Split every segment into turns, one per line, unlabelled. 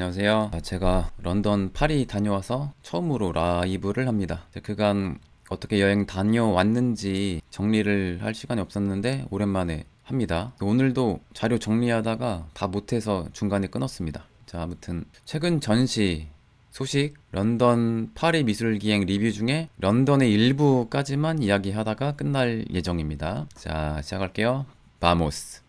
안녕하세요. 제가 런던 파리 다녀와서 처음으로 라이브를 합니다. 그간 어떻게 여행 다녀왔는지 정리를 할 시간이 없었는데 오랜만에 합니다. 오늘도 자료 정리하다가 다 못해서 중간에 끊었습니다. 자, 아무튼 최근 전시 소식, 런던 파리 미술기행 리뷰 중에 런던의 일부까지만 이야기하다가 끝날 예정입니다. 자, 시작할게요. 바모스.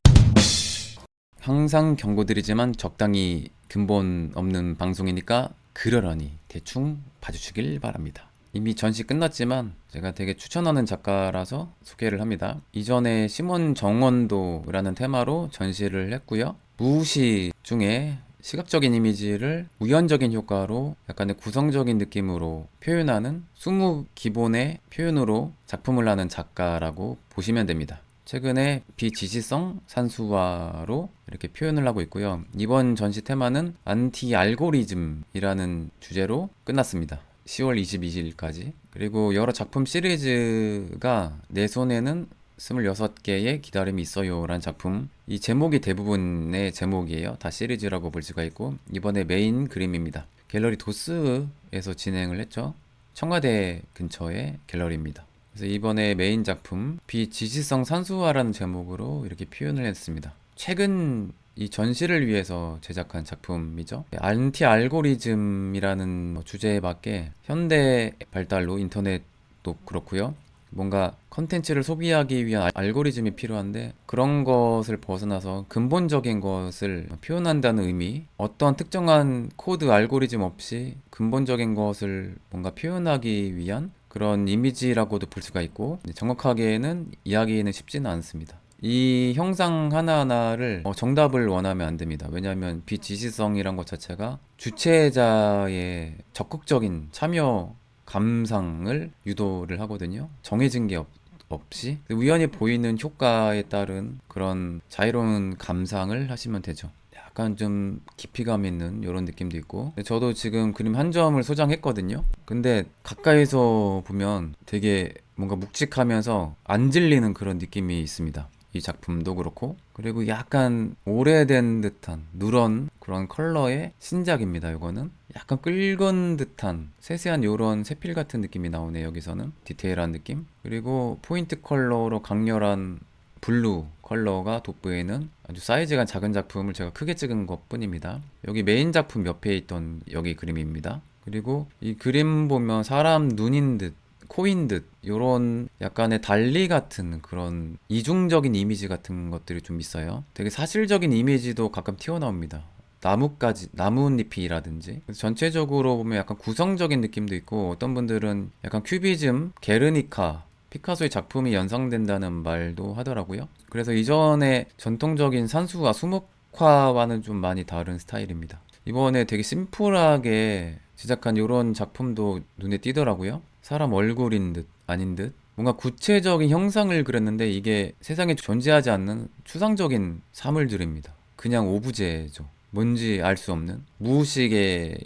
항상 경고드리지만 적당히 근본 없는 방송이니까 그러려니 대충 봐주시길 바랍니다. 이미 전시 끝났지만 제가 되게 추천하는 작가라서 소개를 합니다. 이전에 심원 정원도라는 테마로 전시를 했고요. 무시 중에 시각적인 이미지를 우연적인 효과로 약간의 구성적인 느낌으로 표현하는 20기본의 표현으로 작품을 하는 작가라고 보시면 됩니다. 최근에 비지시성 산수화로 이렇게 표현을 하고 있고요. 이번 전시 테마는 안티 알고리즘이라는 주제로 끝났습니다. 10월 22일까지. 그리고 여러 작품 시리즈가 내 손에는 26개의 기다림이 있어요 라는 작품, 이 제목이 대부분의 제목이에요. 다 시리즈라고 볼 수가 있고, 이번에 메인 그림입니다. 갤러리 도스에서 진행을 했죠. 청와대 근처의 갤러리입니다. 그래서 이번에 메인 작품 비지시성 산수화라는 제목으로 이렇게 표현을 했습니다. 최근 이 전시를 위해서 제작한 작품이죠. 안티 알고리즘이라는 주제에 맞게 현대 발달로 인터넷도 그렇고요. 뭔가 컨텐츠를 소비하기 위한 알고리즘이 필요한데, 그런 것을 벗어나서 근본적인 것을 표현한다는 의미, 어떤 특정한 코드 알고리즘 없이 근본적인 것을 뭔가 표현하기 위한 그런 이미지라고도 볼 수가 있고, 정확하게는 이야기는 쉽지는 않습니다. 이 형상 하나하나를 정답을 원하면 안 됩니다. 왜냐하면 비지시성이란 것 자체가 주체자의 적극적인 참여 감상을 유도를 하거든요. 정해진 게 없이 우연히 보이는 효과에 따른 그런 자유로운 감상을 하시면 되죠. 약간 좀 깊이감 있는 이런 느낌도 있고, 저도 지금 그림 한 점을 소장했거든요. 근데 가까이서 보면 되게 뭔가 묵직하면서 안 질리는 그런 느낌이 있습니다. 이 작품도 그렇고, 그리고 약간 오래된 듯한 누런 그런 컬러의 신작입니다. 이거는 약간 끓은 듯한 세세한 요런 세필 같은 느낌이 나오네. 여기서는 디테일한 느낌, 그리고 포인트 컬러로 강렬한 블루 컬러가 돋보이는 아주 사이즈가 작은 작품을 제가 크게 찍은 것 뿐입니다. 여기 메인 작품 옆에 있던 여기 그림입니다. 그리고 이 그림 보면 사람 눈인 듯 코인 듯 요런 약간의 달리 같은 그런 이중적인 이미지 같은 것들이 좀 있어요. 되게 사실적인 이미지도 가끔 튀어나옵니다. 나뭇가지, 나뭇잎이라든지. 그래서 전체적으로 보면 약간 구성적인 느낌도 있고, 어떤 분들은 약간 큐비즘, 게르니카, 피카소의 작품이 연상된다는 말도 하더라고요. 그래서 이전에 전통적인 산수와 수묵화와는 좀 많이 다른 스타일입니다. 이번에 되게 심플하게 제작한 이런 작품도 눈에 띄더라고요. 사람 얼굴인 듯 아닌 듯 뭔가 구체적인 형상을 그렸는데 이게 세상에 존재하지 않는 추상적인 사물들입니다. 그냥 오브제죠. 뭔지 알 수 없는 무의식에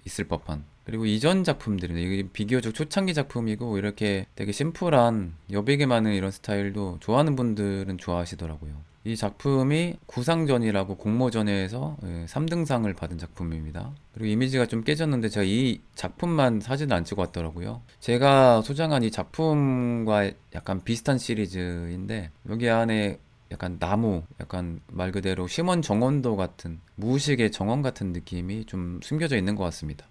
있을 법한. 그리고 이전 작품들은 이게 비교적 초창기 작품이고, 이렇게 되게 심플한 여백에 많은 이런 스타일도 좋아하는 분들은 좋아하시더라고요. 이 작품이 구상전이라고 공모전에서 3등상을 받은 작품입니다. 그리고 이미지가 좀 깨졌는데 제가 이 작품만 사진을 안 찍어 왔더라고요. 제가 소장한 이 작품과 약간 비슷한 시리즈인데, 여기 안에 약간 나무, 약간 말 그대로 심원 정원도 같은 무의식의 정원 같은 느낌이 좀 숨겨져 있는 것 같습니다.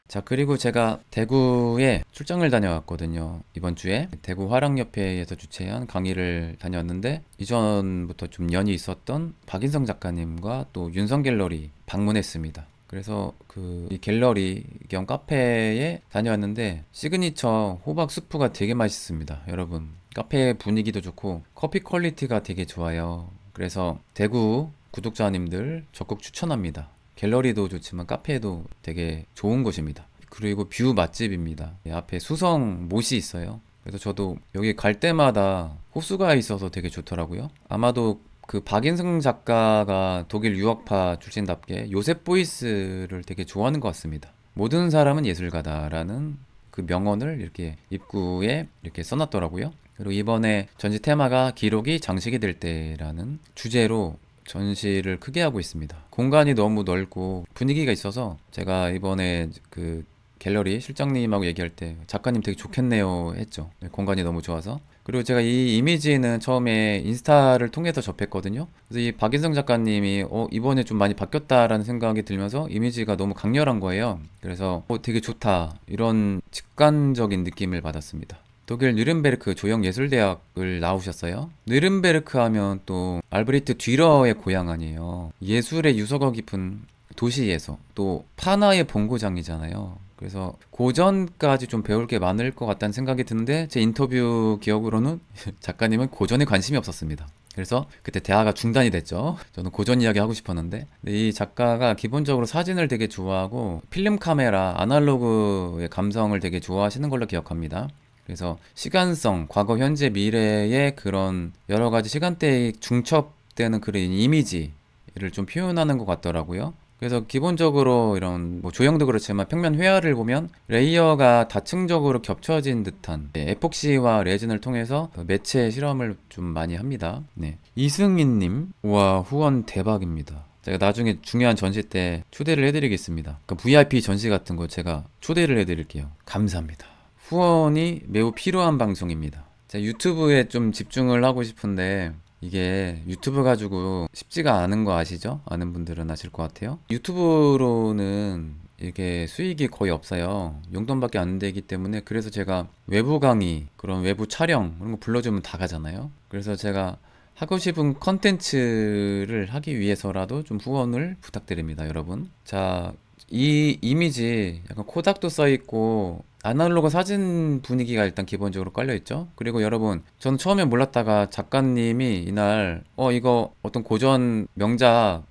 자, 그리고 제가 대구에 출장을 다녀왔거든요. 이번 주에 대구 화랑협회에서 주최한 강의를 다녀왔는데, 이전부터 좀 연이 있었던 박인성 작가님과 또 윤성 갤러리 방문했습니다. 그래서 이 갤러리 겸 카페에 다녀왔는데, 시그니처 호박 수프가 되게 맛있습니다. 여러분, 카페 분위기도 좋고 커피 퀄리티가 되게 좋아요. 그래서 대구 구독자님들 적극 추천합니다. 갤러리도 좋지만 카페도 되게 좋은 곳입니다. 그리고 뷰 맛집입니다. 앞에 수성 못이 있어요. 그래서 저도 여기 갈 때마다 호수가 있어서 되게 좋더라고요. 아마도 그 박인승 작가가 독일 유학파 출신답게 요셉 보이스를 되게 좋아하는 것 같습니다. 모든 사람은 예술가다라는 그 명언을 이렇게 입구에 이렇게 써놨더라고요. 그리고 이번에 전시 테마가 기록이 장식이 될 때라는 주제로 전시를 크게 하고 있습니다. 공간이 너무 넓고 분위기가 있어서 제가 이번에 그 갤러리 실장님하고 얘기할 때 작가님 되게 좋겠네요 했죠. 네, 공간이 너무 좋아서. 그리고 제가 이 이미지는 처음에 인스타를 통해서 접했거든요. 그래서 이 박인성 작가님이 이번에 좀 많이 바뀌었다라는 생각이 들면서 이미지가 너무 강렬한 거예요. 그래서 되게 좋다 이런 직관적인 느낌을 받았습니다. 독일 뉘른베르크 조형예술대학을 나오셨어요. 뉘른베르크 하면 또 알브리트 듀러의 고향 아니에요. 예술의 유서가 깊은 도시에서 또 파나의 본고장이잖아요. 그래서 고전까지 좀 배울 게 많을 것 같다는 생각이 드는데 제 인터뷰 기억으로는 작가님은 고전에 관심이 없었습니다. 그래서 그때 대화가 중단이 됐죠. 저는 고전 이야기 하고 싶었는데 근데 이 작가가 기본적으로 사진을 되게 좋아하고 필름 카메라, 아날로그의 감성을 되게 좋아하시는 걸로 기억합니다. 그래서 시간성, 과거, 현재, 미래의 그런 여러 가지 시간대에 중첩되는 그런 이미지를 좀 표현하는 것 같더라고요. 그래서 기본적으로 이런 뭐 조형도 그렇지만 평면 회화를 보면 레이어가 다층적으로 겹쳐진 듯한 에폭시와 레진을 통해서 매체 실험을 좀 많이 합니다. 네. 이승인님, 와 후원 대박입니다. 제가 나중에 중요한 전시 때 초대를 해드리겠습니다. 그러니까 VIP 전시 같은 거 제가 초대를 해드릴게요. 감사합니다. 후원이 매우 필요한 방송입니다. 제가 유튜브에 좀 집중을 하고 싶은데 이게 유튜브 가지고 쉽지가 않은 거 아시죠? 아는 분들은 아실 것 같아요. 유튜브로는 이게 수익이 거의 없어요. 용돈밖에 안 되기 때문에 그래서 제가 외부 강의, 그런 외부 촬영 이런 거 불러주면 다 가잖아요. 그래서 제가 하고 싶은 컨텐츠를 하기 위해서라도 좀 후원을 부탁드립니다, 여러분. 자, 이 이미지 약간 코닥도 써 있고 아날로그 사진 분위기가 일단 기본적으로 깔려 있죠. 그리고 여러분, 저는 처음에 몰랐다가 작가님이 이날 이거 어떤 고전 명작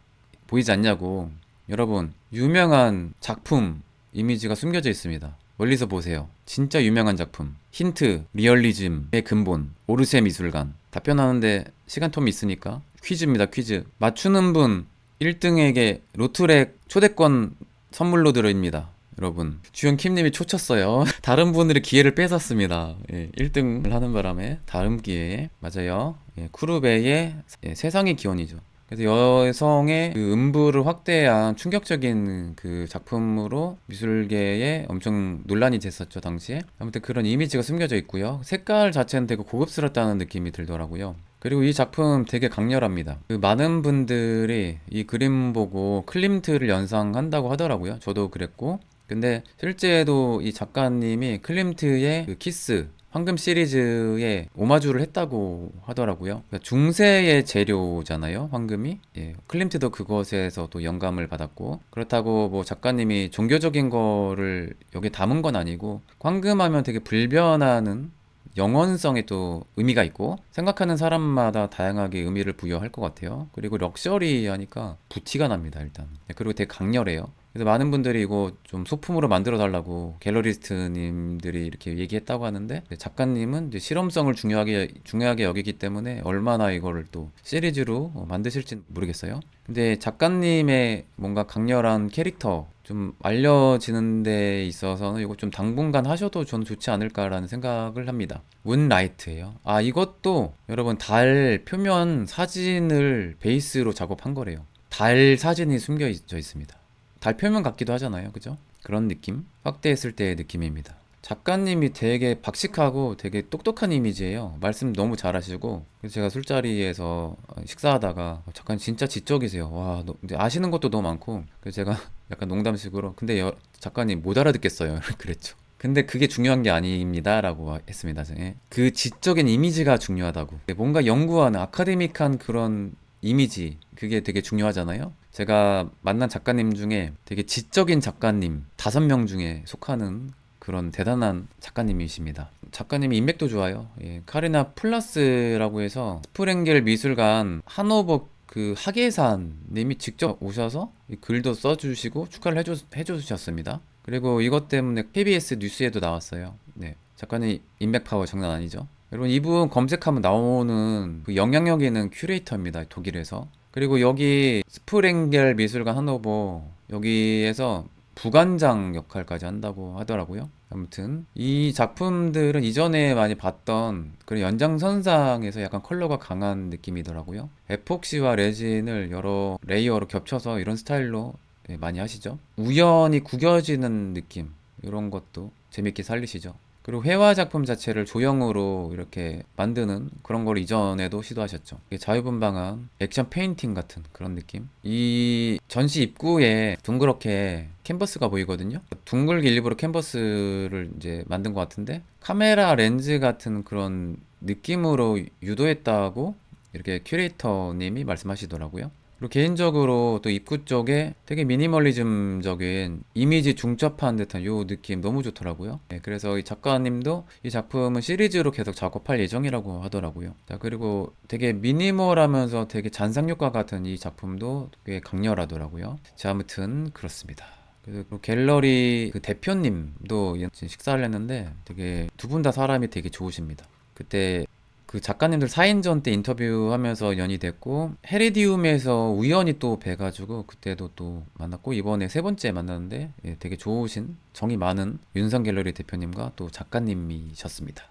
보이지 않냐고. 여러분, 유명한 작품 이미지가 숨겨져 있습니다. 멀리서 보세요. 진짜 유명한 작품. 힌트, 리얼리즘의 근본, 오르세 미술관. 답변하는데 시간 텀이 있으니까 퀴즈입니다, 퀴즈. 맞추는 분 1등에게 로트랙 초대권 선물로 드립니다. 여러분, 주연 킴님이 초쳤어요. 다른 분들의 기회를 뺏었습니다. 1등을 하는 바람에 다음 기회에 맞아요. 쿠르베의 세상의 기원이죠. 그래서 여성의 그 음부를 확대한 충격적인 그 작품으로 미술계에 엄청 논란이 됐었죠, 당시에. 아무튼 그런 이미지가 숨겨져 있고요. 색깔 자체는 되게 고급스럽다는 느낌이 들더라고요. 그리고 이 작품 되게 강렬합니다. 그 많은 분들이 이 그림 보고 클림트를 연상한다고 하더라고요. 저도 그랬고. 근데 실제도 이 작가님이 클림트의 그 키스 황금 시리즈에 오마주를 했다고 하더라고요. 그러니까 중세의 재료잖아요, 황금이. 클림트도 그것에서 또 영감을 받았고, 그렇다고 뭐 작가님이 종교적인 거를 여기 담은 건 아니고, 황금하면 되게 불변하는 영원성에 또 의미가 있고, 생각하는 사람마다 다양하게 의미를 부여할 것 같아요. 그리고 럭셔리하니까 부티가 납니다, 일단. 그리고 되게 강렬해요. 그래서 많은 분들이 이거 좀 소품으로 만들어 달라고 갤러리스트님들이 이렇게 얘기했다고 하는데, 작가님은 이제 실험성을 중요하게 여기기 때문에 얼마나 이거를 또 시리즈로 만드실지 모르겠어요. 근데 작가님의 뭔가 강렬한 캐릭터 좀 알려지는 데 있어서는 이거 좀 당분간 하셔도 저는 좋지 않을까라는 생각을 합니다. 문라이트예요. 아, 이것도 여러분 달 표면 사진을 베이스로 작업한 거래요. 달 사진이 숨겨져 있습니다. 달 표면 같기도 하잖아요, 그죠? 그런 느낌? 확대했을 때의 느낌입니다. 작가님이 되게 박식하고 되게 똑똑한 이미지예요. 말씀 너무 잘하시고. 그래서 제가 술자리에서 식사하다가 작가님 진짜 지적이세요. 와, 근데 아시는 것도 너무 많고. 그래서 제가 약간 농담식으로 근데 작가님 못 알아듣겠어요. 그랬죠. 근데 그게 중요한 게 아닙니다 라고 했습니다. 그 지적인 이미지가 중요하다고. 뭔가 연구하는 아카데믹한 그런 이미지, 그게 되게 중요하잖아요. 제가 만난 작가님 중에 되게 지적인 작가님 5명 중에 속하는 그런 대단한 작가님이십니다. 작가님이 인맥도 좋아요. 카리나 플라스라고 해서 스프랭겔 미술관 하노버 그 학예사님이 직접 오셔서 글도 써주시고 축하를 해주셨습니다. 그리고 이것 때문에 KBS 뉴스에도 나왔어요. 네, 작가님 인맥 파워 장난 아니죠. 여러분, 이분 검색하면 나오는 그 영향력 있는 큐레이터입니다, 독일에서. 그리고 여기 스프랭겔 미술관 하노버 여기에서 부관장 역할까지 한다고 하더라고요. 아무튼 이 작품들은 이전에 많이 봤던 그런 연장선상에서 약간 컬러가 강한 느낌이더라고요. 에폭시와 레진을 여러 레이어로 겹쳐서 이런 스타일로 많이 하시죠. 우연히 구겨지는 느낌 이런 것도 재밌게 살리시죠. 그리고 회화 작품 자체를 조형으로 이렇게 만드는 그런 걸 이전에도 시도하셨죠. 이게 자유분방한 액션 페인팅 같은 그런 느낌. 이 전시 입구에 둥그렇게 캔버스가 보이거든요. 둥글게 일부러 캔버스를 이제 만든 것 같은데 카메라 렌즈 같은 그런 느낌으로 유도했다고 이렇게 큐레이터님이 말씀하시더라고요. 그리고 개인적으로 또 입구 쪽에 되게 미니멀리즘적인 이미지 중첩한 듯한 요 느낌 너무 좋더라고요. 네, 그래서 이 작가님도 이 작품은 시리즈로 계속 작업할 예정이라고 하더라고요. 자, 그리고 되게 미니멀하면서 되게 잔상효과 같은 이 작품도 꽤 강렬하더라고요. 자, 아무튼 그렇습니다. 그리고 갤러리 그 대표님도 식사를 했는데 되게 두 분 다 사람이 되게 좋으십니다. 그때 그 작가님들 4인전 때 인터뷰하면서 연이 됐고 헤리디움에서 우연히 또 뵈가지고 그때도 또 만났고 이번에 세 번째 만났는데 되게 좋으신 정이 많은 윤성 갤러리 대표님과 또 작가님이셨습니다.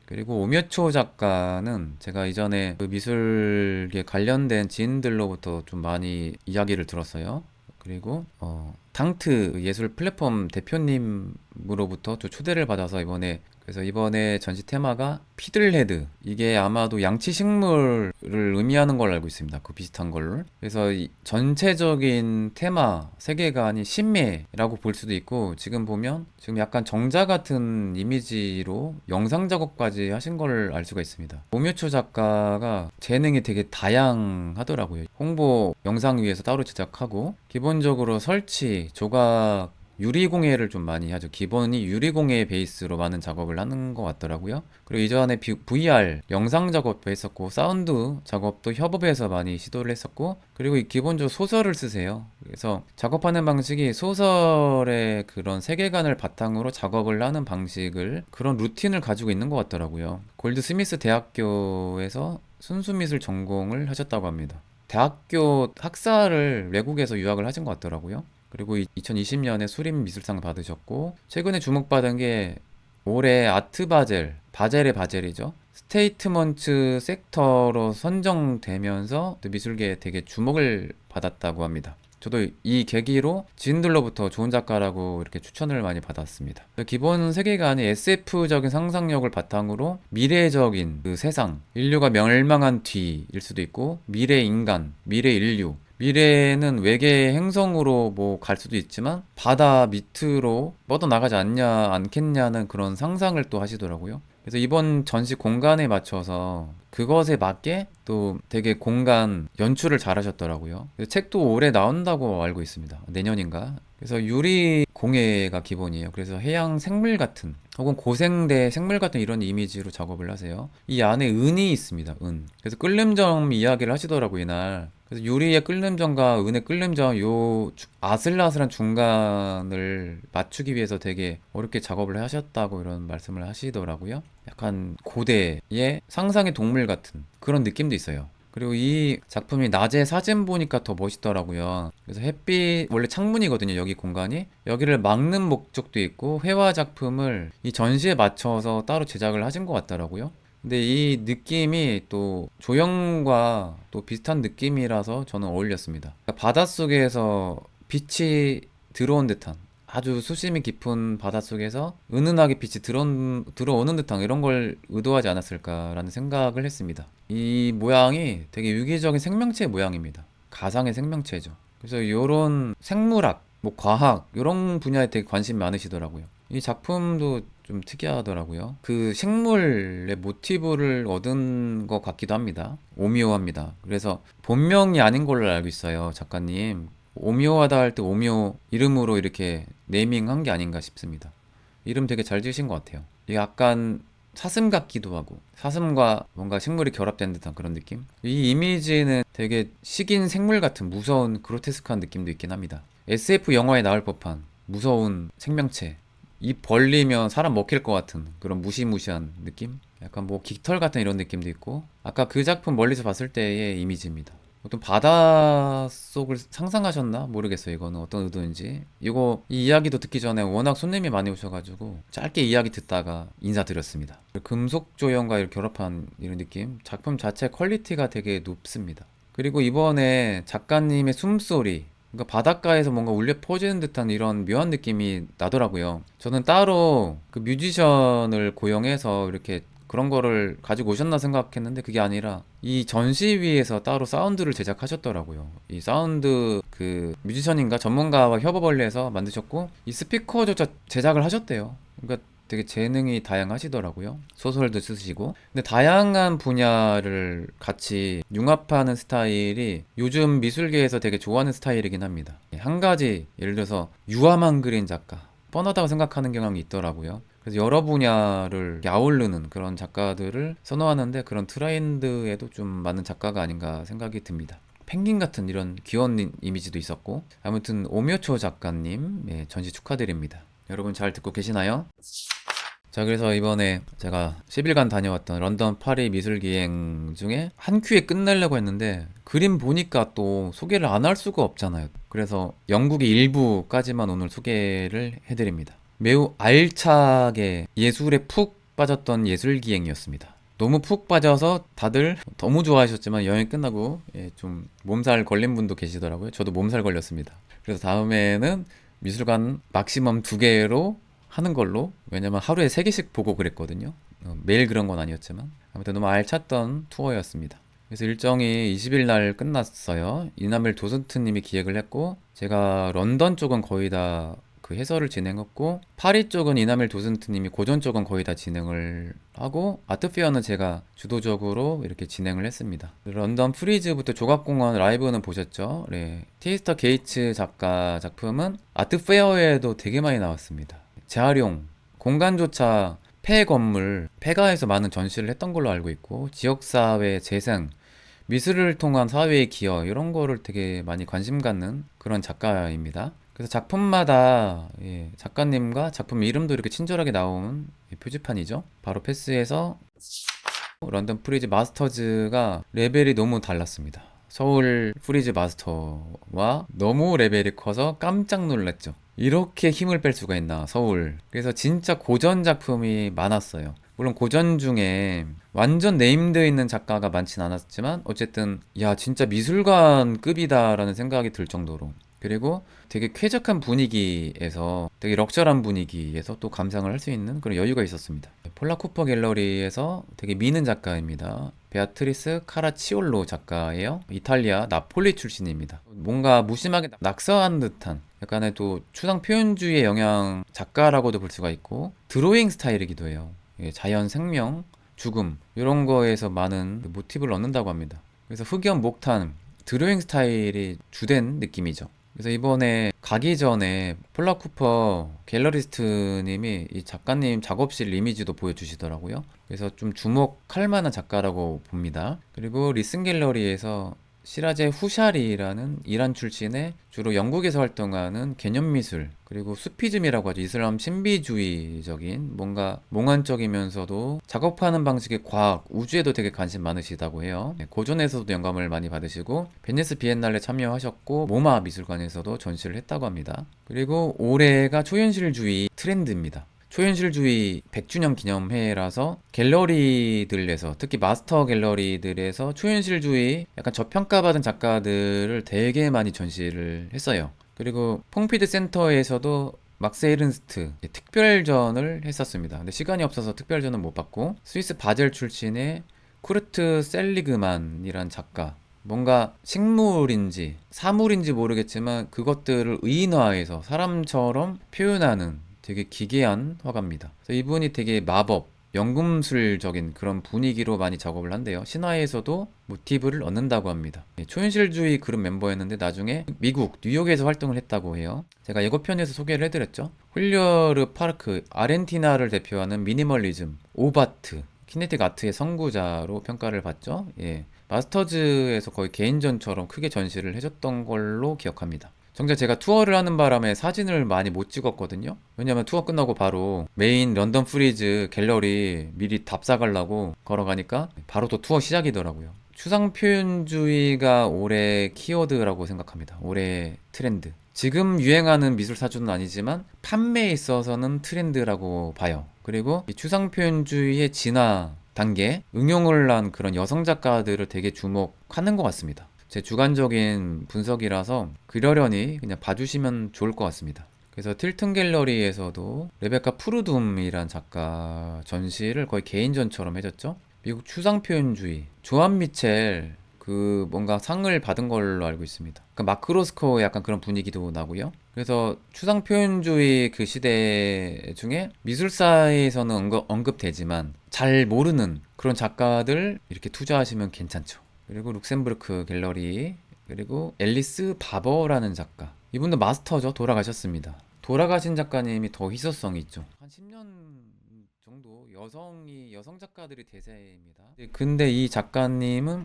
그리고 오묘초 작가는 제가 이전에 그 미술계 관련된 지인들로부터 좀 많이 이야기를 들었어요. 그리고 당트 예술 플랫폼 대표님으로부터 또 초대를 받아서 그래서 이번에 전시 테마가 피들헤드, 이게 아마도 양치 식물을 의미하는 걸로 알고 있습니다. 그 비슷한 걸로. 그래서 이 전체적인 테마 세계관이 신매라고 볼 수도 있고, 지금 보면 지금 약간 정자 같은 이미지로 영상 작업까지 하신 걸 알 수가 있습니다. 오묘초 작가가 재능이 되게 다양하더라고요. 홍보 영상 위에서 따로 제작하고, 기본적으로 설치, 조각, 유리공예를 좀 많이 하죠. 기본이 유리공예 베이스로 많은 작업을 하는 것 같더라고요. 그리고 이전에 VR 영상 작업도 했었고 사운드 작업도 협업해서 많이 시도를 했었고, 그리고 기본적으로 소설을 쓰세요. 그래서 작업하는 방식이 소설의 그런 세계관을 바탕으로 작업을 하는 방식을, 그런 루틴을 가지고 있는 것 같더라고요. 골드 스미스 대학교에서 순수미술 전공을 하셨다고 합니다. 대학교 학사를 외국에서 유학을 하신 것 같더라고요. 그리고 2020년에 수림 미술상 받으셨고, 최근에 주목받은 게 올해 아트바젤, 바젤의 바젤이죠. 스테이트먼트 섹터로 선정되면서 또 미술계에 되게 주목을 받았다고 합니다. 저도 이 계기로 지인들로부터 좋은 작가라고 이렇게 추천을 많이 받았습니다. 기본 세계관이 SF적인 상상력을 바탕으로 미래적인 그 세상, 인류가 멸망한 뒤일 수도 있고, 미래 인간, 미래 인류, 미래는 외계 행성으로 뭐 갈 수도 있지만 바다 밑으로 뻗어나가지 않겠냐는 그런 상상을 또 하시더라고요. 그래서 이번 전시 공간에 맞춰서 그것에 맞게 또 되게 공간 연출을 잘 하셨더라고요. 책도 올해 나온다고 알고 있습니다. 내년인가? 그래서 유리 공예가 기본이에요. 그래서 해양 생물 같은 혹은 고생대 생물 같은 이런 이미지로 작업을 하세요. 이 안에 은이 있습니다. 은. 그래서 끌림점 이야기를 하시더라고요, 이날. 그래서 유리의 끌림점과 은의 끌림점 요 아슬아슬한 중간을 맞추기 위해서 되게 어렵게 작업을 하셨다고 이런 말씀을 하시더라고요. 약간 고대의 상상의 동물 같은 그런 느낌도 있어요. 그리고 이 작품이 낮에 사진 보니까 더 멋있더라고요. 그래서 햇빛, 원래 창문이거든요, 여기 공간이. 여기를 막는 목적도 있고, 회화 작품을 이 전시에 맞춰서 따로 제작을 하신 것 같더라고요. 근데 이 느낌이 또 조형과 또 비슷한 느낌이라서 저는 어울렸습니다. 그러니까 바닷속에서 빛이 들어온 듯한, 아주 수심이 깊은 바닷속에서 은은하게 빛이 들어오는 듯한 이런 걸 의도하지 않았을까라는 생각을 했습니다. 이 모양이 되게 유기적인 생명체 모양입니다. 가상의 생명체죠. 그래서 이런 생물학, 뭐 과학 이런 분야에 되게 관심이 많으시더라고요. 이 작품도 좀 특이하더라고요. 그 식물의 모티브를 얻은 것 같기도 합니다. 오묘합니다. 그래서 본명이 아닌 걸로 알고 있어요, 작가님. 오묘하다 할 때 오묘 이름으로 이렇게 네이밍한 게 아닌가 싶습니다. 이름 되게 잘 지으신 것 같아요. 이게 약간 사슴 같기도 하고, 사슴과 뭔가 식물이 결합된 듯한 그런 느낌? 이 이미지는 되게 식인 생물 같은 무서운 그로테스크한 느낌도 있긴 합니다. SF 영화에 나올 법한 무서운 생명체, 입 벌리면 사람 먹힐 것 같은 그런 무시무시한 느낌? 약간 뭐 깃털 같은 이런 느낌도 있고, 아까 그 작품 멀리서 봤을 때의 이미지입니다. 어떤 바닷속을 상상하셨나? 모르겠어요. 이거는 어떤 의도인지. 이 이야기도 듣기 전에 워낙 손님이 많이 오셔가지고 짧게 이야기 듣다가 인사드렸습니다. 금속 조형과 이렇게 결합한 이런 느낌. 작품 자체 퀄리티가 되게 높습니다. 그리고 이번에 작가님의 숨소리, 그러니까 바닷가에서 뭔가 울려 퍼지는 듯한 이런 묘한 느낌이 나더라고요. 저는 따로 그 뮤지션을 고용해서 이렇게 그런 거를 가지고 오셨나 생각했는데 그게 아니라 이 전시위에서 따로 사운드를 제작하셨더라고요. 이 사운드 그 뮤지션인가 전문가와 협업을 해서 만드셨고 이 스피커조차 제작을 하셨대요. 그러니까 되게 재능이 다양하시더라고요. 소설도 쓰시고. 근데 다양한 분야를 같이 융합하는 스타일이 요즘 미술계에서 되게 좋아하는 스타일이긴 합니다. 한 가지 예를 들어서 유화만 그린 작가 뻔하다고 생각하는 경향이 있더라고요. 그래서 여러 분야를 아우르는 그런 작가들을 선호하는데 그런 트렌드에도 좀 맞는 작가가 아닌가 생각이 듭니다. 펭귄 같은 이런 귀여운 이미지도 있었고 아무튼 오묘초 작가님 전시 축하드립니다. 여러분 잘 듣고 계시나요? 자, 그래서 이번에 제가 10일간 다녀왔던 런던 파리 미술기행 중에 한 큐에 끝내려고 했는데 그림 보니까 또 소개를 안 할 수가 없잖아요. 그래서 영국의 일부까지만 오늘 소개를 해드립니다. 매우 알차게 예술에 푹 빠졌던 예술기행이었습니다. 너무 푹 빠져서 다들 너무 좋아하셨지만 여행 끝나고 좀 몸살 걸린 분도 계시더라고요. 저도 몸살 걸렸습니다. 그래서 다음에는 미술관 막시멈 2개로 하는 걸로, 왜냐면 하루에 3개씩 보고 그랬거든요. 매일 그런 건 아니었지만 아무튼 너무 알찼던 투어였습니다. 그래서 일정이 20일 날 끝났어요. 이나멜 도슨트 님이 기획을 했고 제가 런던 쪽은 거의 다 그 해설을 진행했고 파리 쪽은 이나멜 도슨트 님이 고전 쪽은 거의 다 진행을 하고 아트페어는 제가 주도적으로 이렇게 진행을 했습니다. 런던 프리즈부터 조각공원 라이브는 보셨죠? 네. 티스터 게이츠 작가 작품은 아트페어에도 되게 많이 나왔습니다. 재활용, 공간조차 폐 건물, 폐가에서 많은 전시를 했던 걸로 알고 있고 지역사회 재생, 미술을 통한 사회의 기여 이런 거를 되게 많이 관심 갖는 그런 작가입니다. 그래서 작품마다 작가님과 작품 이름도 이렇게 친절하게 나오는 표지판이죠. 바로 패스해서 런던 프리즈 마스터즈가 레벨이 너무 달랐습니다. 서울 프리즈 마스터와 너무 레벨이 커서 깜짝 놀랐죠. 이렇게 힘을 뺄 수가 있나, 서울. 그래서 진짜 고전 작품이 많았어요. 물론 고전 중에 완전 네임드 있는 작가가 많진 않았지만 어쨌든 야 진짜 미술관급이다라는 생각이 들 정도로, 그리고 되게 쾌적한 분위기에서 되게 럭셔한 분위기에서 또 감상을 할 수 있는 그런 여유가 있었습니다. 폴라 쿠퍼 갤러리에서 되게 미는 작가입니다. 베아트리스 카라치올로 작가예요. 이탈리아 나폴리 출신입니다. 뭔가 무심하게 낙서한 듯한 약간의 또 추상 표현주의의 영향 작가라고도 볼 수가 있고 드로잉 스타일이기도 해요. 자연 생명, 죽음 이런 거에서 많은 모티브를 얻는다고 합니다. 그래서 흑연, 목탄, 드로잉 스타일이 주된 느낌이죠. 그래서 이번에 가기 전에 폴라 쿠퍼 갤러리스트님이 이 작가님 작업실 이미지도 보여주시더라고요. 그래서 좀 주목할 만한 작가라고 봅니다. 그리고 리슨 갤러리에서 시라제 후샤리라는 이란 출신의 주로 영국에서 활동하는 개념미술, 그리고 수피즘이라고 하죠. 이슬람 신비주의적인 뭔가 몽환적이면서도 작업하는 방식의 과학, 우주에도 되게 관심 많으시다고 해요. 고전에서도 영감을 많이 받으시고 베니스 비엔날레 참여하셨고 모마 미술관에서도 전시를 했다고 합니다. 그리고 올해가 초현실주의 트렌드입니다. 초현실주의 100주년 기념회라서 갤러리들에서, 특히 마스터 갤러리들에서 초현실주의 약간 저평가받은 작가들을 되게 많이 전시를 했어요. 그리고 퐁피드 센터에서도 막스 에른스트 특별전을 했었습니다. 근데 시간이 없어서 특별전은 못 봤고, 스위스 바젤 출신의 쿠르트 셀리그만이란 작가, 뭔가 식물인지 사물인지 모르겠지만 그것들을 의인화해서 사람처럼 표현하는 되게 기괴한 화가입니다. 그래서 이분이 되게 마법, 연금술적인 그런 분위기로 많이 작업을 한대요. 신화에서도 모티브를 얻는다고 합니다. 초현실주의 그룹 멤버였는데 나중에 미국 뉴욕에서 활동을 했다고 해요. 제가 예고편에서 소개를 해드렸죠. 훌리어르 파르크, 아르헨티나를 대표하는 미니멀리즘, 오바트, 키네틱 아트의 선구자로 평가를 받죠. 마스터즈에서 거의 개인전처럼 크게 전시를 해줬던 걸로 기억합니다. 정작 제가 투어를 하는 바람에 사진을 많이 못 찍었거든요. 왜냐면 투어 끝나고 바로 메인 런던 프리즈 갤러리 미리 답사 가려고 걸어가니까 바로 또 투어 시작이더라고요. 추상 표현주의가 올해 키워드라고 생각합니다. 올해 트렌드. 지금 유행하는 미술 사주는 아니지만 판매에 있어서는 트렌드라고 봐요. 그리고 이 추상 표현주의의 진화 단계, 응용을 한 그런 여성 작가들을 되게 주목하는 것 같습니다. 제 주관적인 분석이라서 그러려니 그냥 봐주시면 좋을 것 같습니다. 그래서 틸튼 갤러리에서도 레베카 푸르둠이란 작가 전시를 거의 개인전처럼 해줬죠. 미국 추상표현주의 조안 미첼 그 뭔가 상을 받은 걸로 알고 있습니다. 그러니까 마크로스코의 약간 그런 분위기도 나고요. 그래서 추상표현주의 그 시대 중에 미술사에서는 언급되지만 잘 모르는 그런 작가들 이렇게 투자하시면 괜찮죠. 그리고 룩셈부르크 갤러리, 그리고 앨리스 바버라는 작가, 이분도 마스터죠. 돌아가셨습니다. 돌아가신 작가님이 더 희소성이 있죠. 한 10년 정도 여성 작가들이 대세입니다. 근데 이 작가님은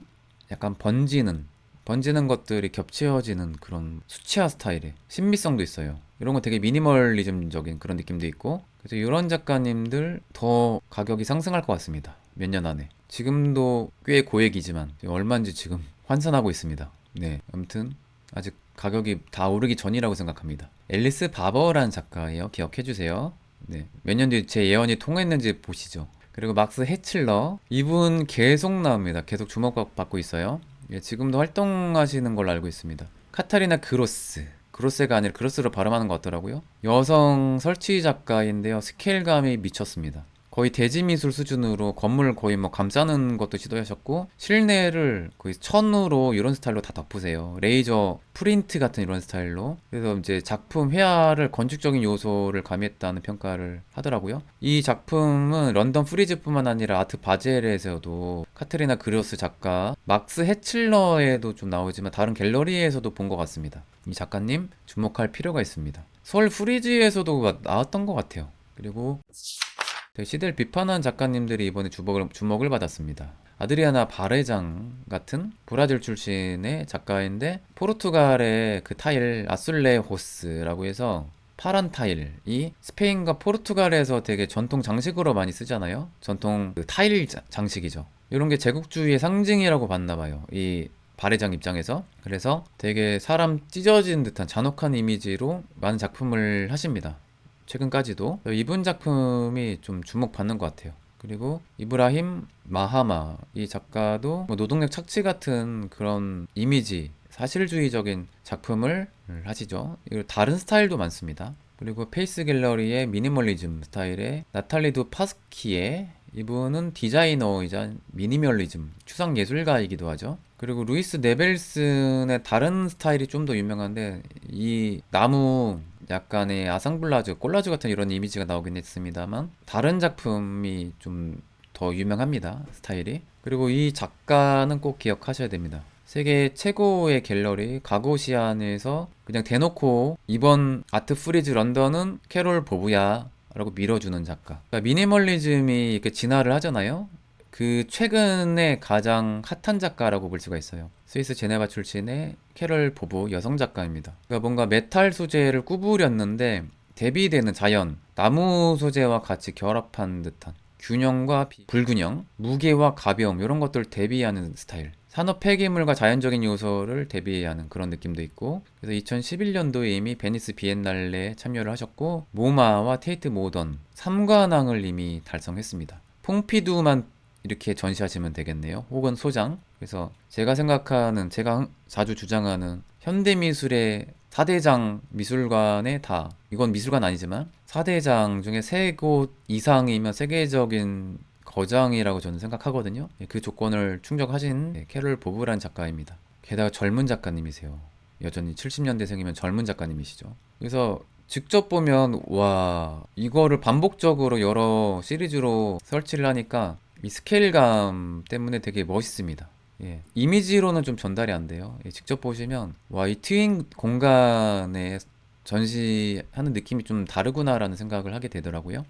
약간 번지는 것들이 겹쳐지는 그런 수채화 스타일의 신비성도 있어요. 이런 거 되게 미니멀리즘적인 그런 느낌도 있고, 그래서 이런 작가님들 더 가격이 상승할 것 같습니다. 몇 년 안에. 지금도 꽤 고액이지만 얼마인지 지금 환산하고 있습니다. 네, 아무튼 아직 가격이 다 오르기 전이라고 생각합니다. 앨리스 바버라는 작가예요. 기억해주세요. 네, 몇 년 뒤에 제 예언이 통했는지 보시죠. 그리고 막스 해칠러, 이분 계속 나옵니다. 계속 주목받고 있어요. 예, 지금도 활동하시는 걸로 알고 있습니다. 카타리나 그로세가 아니라 그로스로 발음하는 것 같더라고요. 여성 설치 작가인데요. 스케일감이 미쳤습니다. 거의 대지미술 수준으로 건물 거의 뭐 감싸는 것도 시도하셨고, 실내를 거의 천으로 이런 스타일로 다 덮으세요. 레이저 프린트 같은 이런 스타일로. 그래서 이제 작품 회화를 건축적인 요소를 가미했다는 평가를 하더라고요. 이 작품은 런던 프리즈뿐만 아니라 아트 바젤에서도 카트리나 그로스 작가, 막스 해칠러에도 좀 나오지만 다른 갤러리에서도 본 것 같습니다. 이 작가님 주목할 필요가 있습니다. 서울 프리즈에서도 나왔던 것 같아요. 그리고 시대를 비판한 작가님들이 이번에 주목을 받았습니다. 아드리아나 바레장 같은 브라질 출신의 작가인데, 포르투갈의 그 타일 아술레호스라고 해서 파란 타일이 스페인과 포르투갈에서 되게 전통 장식으로 많이 쓰잖아요. 전통 그 타일 장식이죠. 이런 게 제국주의의 상징이라고 봤나 봐요. 이 바레장 입장에서. 그래서 되게 사람 찢어진 듯한 잔혹한 이미지로 많은 작품을 하십니다. 최근까지도. 이분 작품이 좀 주목받는 것 같아요. 그리고 이브라힘 마하마, 이 작가도 뭐 노동력 착취 같은 그런 이미지, 사실주의적인 작품을 하시죠. 그리고 다른 스타일도 많습니다. 그리고 페이스 갤러리의 미니멀리즘 스타일의 나탈리 두 파스키에, 이분은 디자이너이자 미니멀리즘 추상 예술가이기도 하죠. 그리고 루이스 네벨슨의 다른 스타일이 좀 더 유명한데, 이 나무 약간의 아상블라주, 콜라주 같은 이런 이미지가 나오긴 했습니다만 다른 작품이 좀 더 유명합니다. 스타일이. 그리고 이 작가는 꼭 기억하셔야 됩니다. 세계 최고의 갤러리 가고시안에서 그냥 대놓고 이번 아트 프리즈 런던은 캐롤 보브야 라고 밀어주는 작가. 그러니까 미니멀리즘이 이렇게 진화를 하잖아요. 그 최근에 가장 핫한 작가라고 볼 수가 있어요. 스위스 제네바 출신의 캐럴 보브, 여성 작가입니다. 그러니까 뭔가 메탈 소재를 구부렸는데 대비되는 자연, 나무 소재와 같이 결합한 듯한 균형과 불균형, 무게와 가벼움, 이런 것들을 대비하는 스타일. 산업 폐기물과 자연적인 요소를 대비하는 그런 느낌도 있고, 그래서 2011년도에 이미 베니스 비엔날레에 참여를 하셨고, 모마와 테이트 모던 3관왕을 이미 달성했습니다. 퐁피두만 이렇게 전시하시면 되겠네요. 혹은 소장. 그래서 제가 생각하는, 제가 자주 주장하는 현대미술의 4대장 미술관에 다, 이건 미술관 아니지만 4대장 중에 3곳 이상이면 세계적인 거장이라고 저는 생각하거든요. 그 조건을 충족하신 캐롤 보브란 작가입니다. 게다가 젊은 작가님이세요. 여전히 70년대생이면 젊은 작가님이시죠. 그래서 직접 보면 와, 이거를 반복적으로 여러 시리즈로 설치를 하니까 이 스케일감 때문에 되게 멋있습니다. 예. 이미지로는 좀 전달이 안 돼요. 예, 직접 보시면 와, 이 트윈 공간에 전시하는 느낌이 좀 다르구나라는 생각을 하게 되더라고요.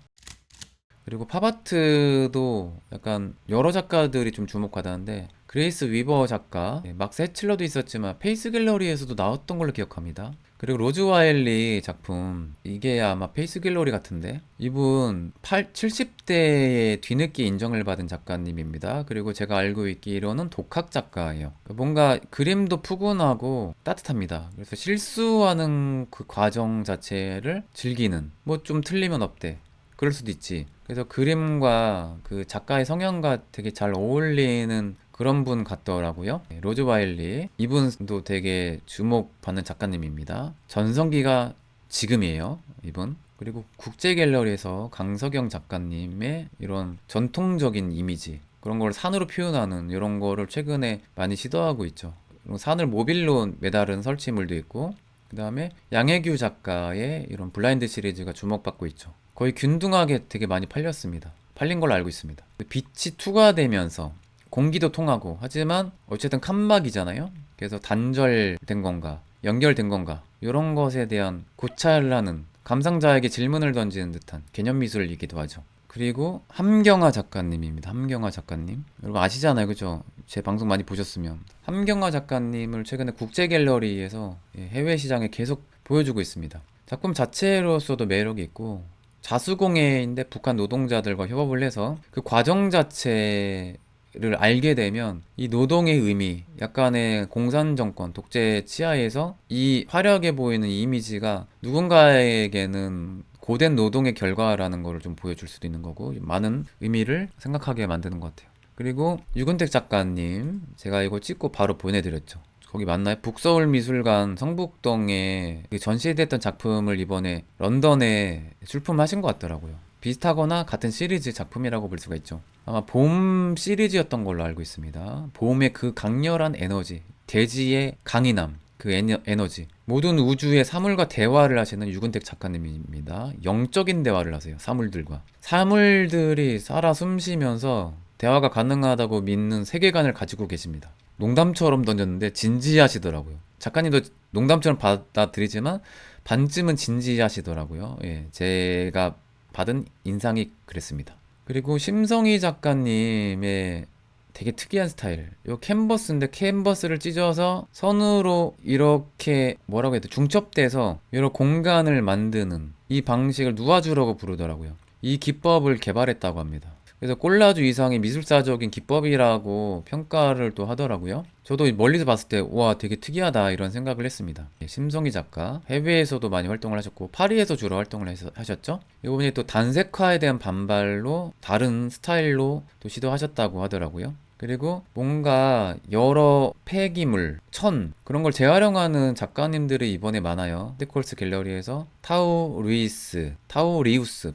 그리고 팝아트도 약간 여러 작가들이 좀 주목받았는데, 그레이스 위버 작가, 막스 해칠러도 있었지만 페이스 갤러리에서도 나왔던 걸로 기억합니다. 그리고 로즈 와일리 작품, 이게 아마 페이스 갤러리 같은데, 이분 70대의 뒤늦게 인정을 받은 작가님입니다. 그리고 제가 알고 있기로는 독학 작가예요. 뭔가 그림도 푸근하고 따뜻합니다. 그래서 실수하는 그 과정 자체를 즐기는, 뭐 좀 틀리면 어때? 그럴 수도 있지. 그래서 그림과 그 작가의 성향과 되게 잘 어울리는 그런 분 같더라고요. 로즈 와일리. 이분도 되게 주목받는 작가님입니다. 전성기가 지금이에요, 이분. 그리고 국제갤러리에서 강석영 작가님의 이런 전통적인 이미지, 그런 걸 산으로 표현하는 이런 거를 최근에 많이 시도하고 있죠. 그리고 산을 모빌로 매달은 설치물도 있고, 그 다음에 양혜규 작가의 이런 블라인드 시리즈가 주목받고 있죠. 거의 균등하게 되게 많이 팔렸습니다. 팔린 걸로 알고 있습니다. 빛이 투과되면서 공기도 통하고, 하지만 어쨌든 칸막이잖아요. 그래서 단절된 건가, 연결된 건가, 이런 것에 대한 고찰을 하는, 감상자에게 질문을 던지는 듯한 개념 미술이기도 하죠. 그리고 함경화 작가님입니다. 함경화 작가님. 여러분 아시잖아요, 그죠? 제 방송 많이 보셨으면. 함경화 작가님을 최근에 국제갤러리에서 해외 시장에 계속 보여주고 있습니다. 작품 자체로서도 매력이 있고, 자수공예인데 북한 노동자들과 협업을 해서 그 과정 자체를 알게 되면 이 노동의 의미, 약간의 공산정권, 독재 치하에서 이 화려하게 보이는 이 이미지가 누군가에게는 고된 노동의 결과라는 것을 좀 보여줄 수도 있는 거고, 많은 의미를 생각하게 만드는 것 같아요. 그리고 유근택 작가님, 제가 이거 찍고 바로 보내드렸죠. 거기 맞나요? 북서울미술관 성북동에 전시됐던 작품을 이번에 런던에 출품하신 것 같더라고요. 비슷하거나 같은 시리즈 작품이라고 볼 수가 있죠. 아마 봄 시리즈였던 걸로 알고 있습니다. 봄의 그 강렬한 에너지, 대지의 강인함, 그 에너지, 모든 우주의 사물과 대화를 하시는 유근택 작가님입니다. 영적인 대화를 하세요, 사물들과. 사물들이 살아 숨쉬면서 대화가 가능하다고 믿는 세계관을 가지고 계십니다. 농담처럼 던졌는데 진지하시더라고요. 작가님도 농담처럼 받아들이지만 반쯤은 진지하시더라고요. 예, 제가 받은 인상이 그랬습니다. 그리고 심성희 작가님의 되게 특이한 스타일. 요 캔버스인데 캔버스를 찢어서 선으로 이렇게 뭐라고 해야 돼? 중첩돼서 여러 공간을 만드는 이 방식을 누아주라고 부르더라고요. 이 기법을 개발했다고 합니다. 그래서 꼴라주 이상의 미술사적인 기법이라고 평가를 또 하더라고요. 저도 멀리서 봤을 때 와, 되게 특이하다 이런 생각을 했습니다. 심성희 작가 해외에서도 많이 활동을 하셨고 파리에서 주로 활동을 하셨죠. 이분이 또 단색화에 대한 반발로 다른 스타일로 또 시도하셨다고 하더라고요. 그리고 뭔가 여러 폐기물, 그런 걸 재활용하는 작가님들이 이번에 많아요. 티콜스 갤러리에서 타우 리우스,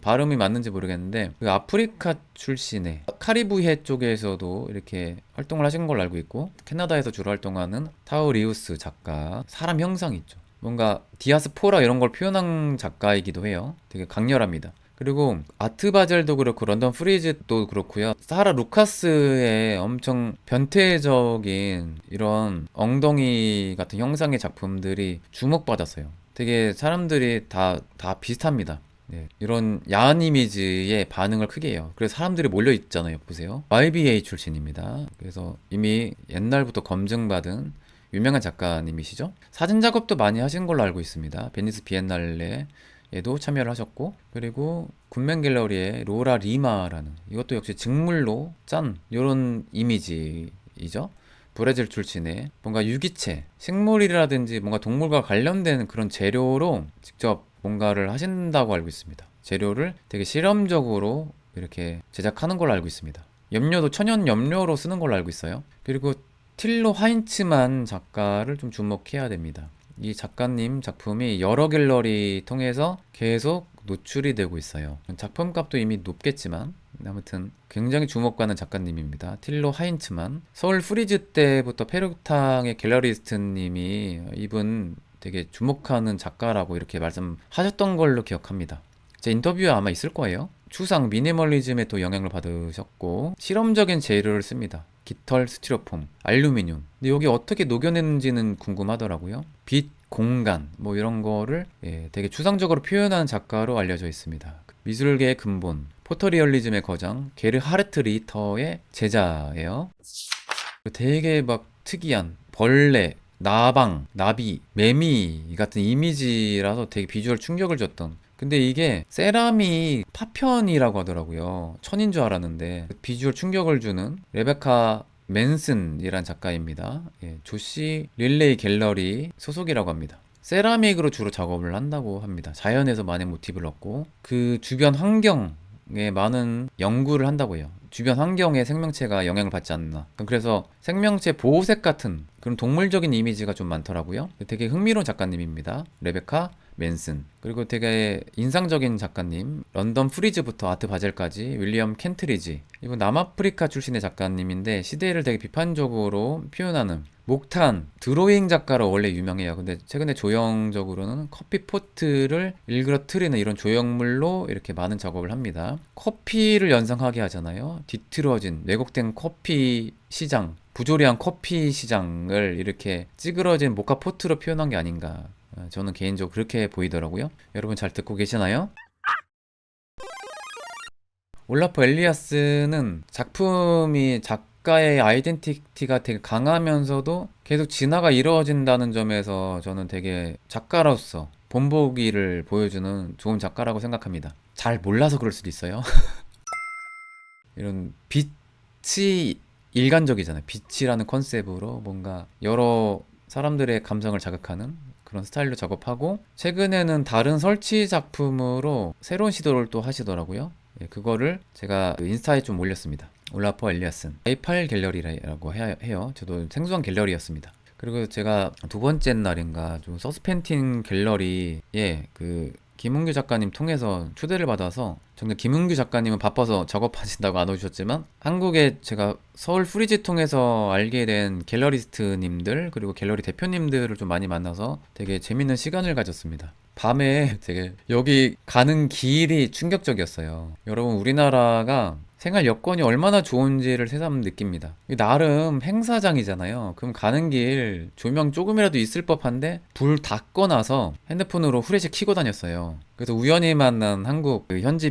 발음이 맞는지 모르겠는데 그 아프리카 출신의 카리브해 쪽에서도 이렇게 활동을 하신 걸로 알고 있고, 캐나다에서 주로 활동하는 타우 리우스 작가, 사람 형상이 있죠. 뭔가 디아스포라 이런 걸 표현한 작가이기도 해요. 되게 강렬합니다. 그리고 아트바젤도 그렇고 런던 프리즈도 그렇고요. 사하라 루카스의 엄청 변태적인 이런 엉덩이 같은 형상의 작품들이 주목받았어요. 되게 사람들이 다 비슷합니다. 네, 이런 야한 이미지에 반응을 크게 해요. 그래서 사람들이 몰려 있잖아요. 보세요. YBA 출신입니다. 그래서 이미 옛날부터 검증받은 유명한 작가님이시죠. 사진 작업도 많이 하신 걸로 알고 있습니다. 베니스 비엔날레 에도 참여를 하셨고, 그리고 군맨 갤러리의 로라 리마라는, 이것도 역시 직물로 짠 요런 이미지이죠. 브라질 출신의 뭔가 유기체, 식물이라든지 뭔가 동물과 관련된 그런 재료로 직접 뭔가를 하신다고 알고 있습니다. 재료를 되게 실험적으로 이렇게 제작하는 걸로 알고 있습니다. 염료도 천연 염료로 쓰는 걸로 알고 있어요. 그리고 틸로 하인츠만 작가를 좀 주목해야 됩니다. 이 작가님 작품이 여러 갤러리 통해서 계속 노출이 되고 있어요. 작품값도 이미 높겠지만 아무튼 굉장히 주목받는 작가님입니다. 틸로 하인츠만. 서울 프리즈 때부터 페루탕의 갤러리스트님이 이분 되게 주목하는 작가라고 이렇게 말씀하셨던 걸로 기억합니다. 제 인터뷰에 아마 있을 거예요. 추상 미니멀리즘에 또 영향을 받으셨고, 실험적인 재료를 씁니다. 깃털, 스티로폼, 알루미늄. 근데 여기 어떻게 녹여냈는지는 궁금하더라고요. 빛, 공간, 뭐 이런 거를 되게 추상적으로 표현하는 작가로 알려져 있습니다. 미술계의 근본, 포토리얼리즘의 거장, 게르하르트 리터의 제자예요. 되게 막 특이한 벌레, 나방, 나비, 매미 같은 이미지라서 되게 비주얼 충격을 줬던. 근데 이게 세라믹 파편이라고 하더라고요. 천인 줄 알았는데 비주얼 충격을 주는 레베카 맨슨이란 작가입니다. 예, 조시 릴레이 갤러리 소속이라고 합니다. 세라믹으로 주로 작업을 한다고 합니다. 자연에서 많은 모티브를 얻고 그 주변 환경에 많은 연구를 한다고 해요. 주변 환경에 생명체가 영향을 받지 않나. 그래서 생명체 보호색 같은 그런 동물적인 이미지가 좀 많더라고요. 되게 흥미로운 작가님입니다. 레베카 맨슨. 그리고 되게 인상적인 작가님, 런던 프리즈부터 아트 바젤까지 윌리엄 켄트리지. 이분 남아프리카 출신의 작가님인데 시대를 되게 비판적으로 표현하는 목탄 드로잉 작가로 원래 유명해요. 근데 최근에 조형적으로는 커피 포트를 일그러뜨리는 이런 조형물로 이렇게 많은 작업을 합니다. 커피를 연상하게 하잖아요. 뒤틀어진 왜곡된 커피 시장, 부조리한 커피 시장을 이렇게 찌그러진 모카 포트로 표현한 게 아닌가. 저는 개인적으로 그렇게 보이더라고요. 여러분 잘 듣고 계시나요? 올라프 엘리아스는 작품이 작가의 아이덴티티가 되게 강하면서도 계속 진화가 이루어진다는 점에서 저는 되게 작가로서 본보기를 보여주는 좋은 작가라고 생각합니다. 잘 몰라서 그럴 수도 있어요. 이런 빛이 일관적이잖아요. 빛이라는 컨셉으로 뭔가 여러 사람들의 감성을 자극하는 그런 스타일로 작업하고 최근에는 다른 설치 작품으로 새로운 시도를 또 하시더라고요. 예, 그거를 제가 인스타에 좀 올렸습니다. 올라퍼 엘리아슨 A8 갤러리라고 해요. 저도 생소한 갤러리였습니다. 그리고 제가 두 번째 날인가 좀 서스펜팅 갤러리에 그 김은규 작가님 통해서 초대를 받아서 정말 김은규 작가님은 바빠서 작업하신다고 안 오셨지만 한국에 제가 서울 프리지 통해서 알게 된 갤러리스트님들 그리고 갤러리 대표님들을 좀 많이 만나서 되게 재밌는 시간을 가졌습니다. 밤에 되게 여기 가는 길이 충격적이었어요. 여러분 우리나라가 생활 여건이 얼마나 좋은지를 새삼 느낍니다. 나름 행사장이잖아요. 그럼 가는 길 조명 조금이라도 있을 법한데 불 다 꺼놔서 핸드폰으로 후레쉬 켜고 다녔어요. 그래서 우연히 만난 한국 그 현지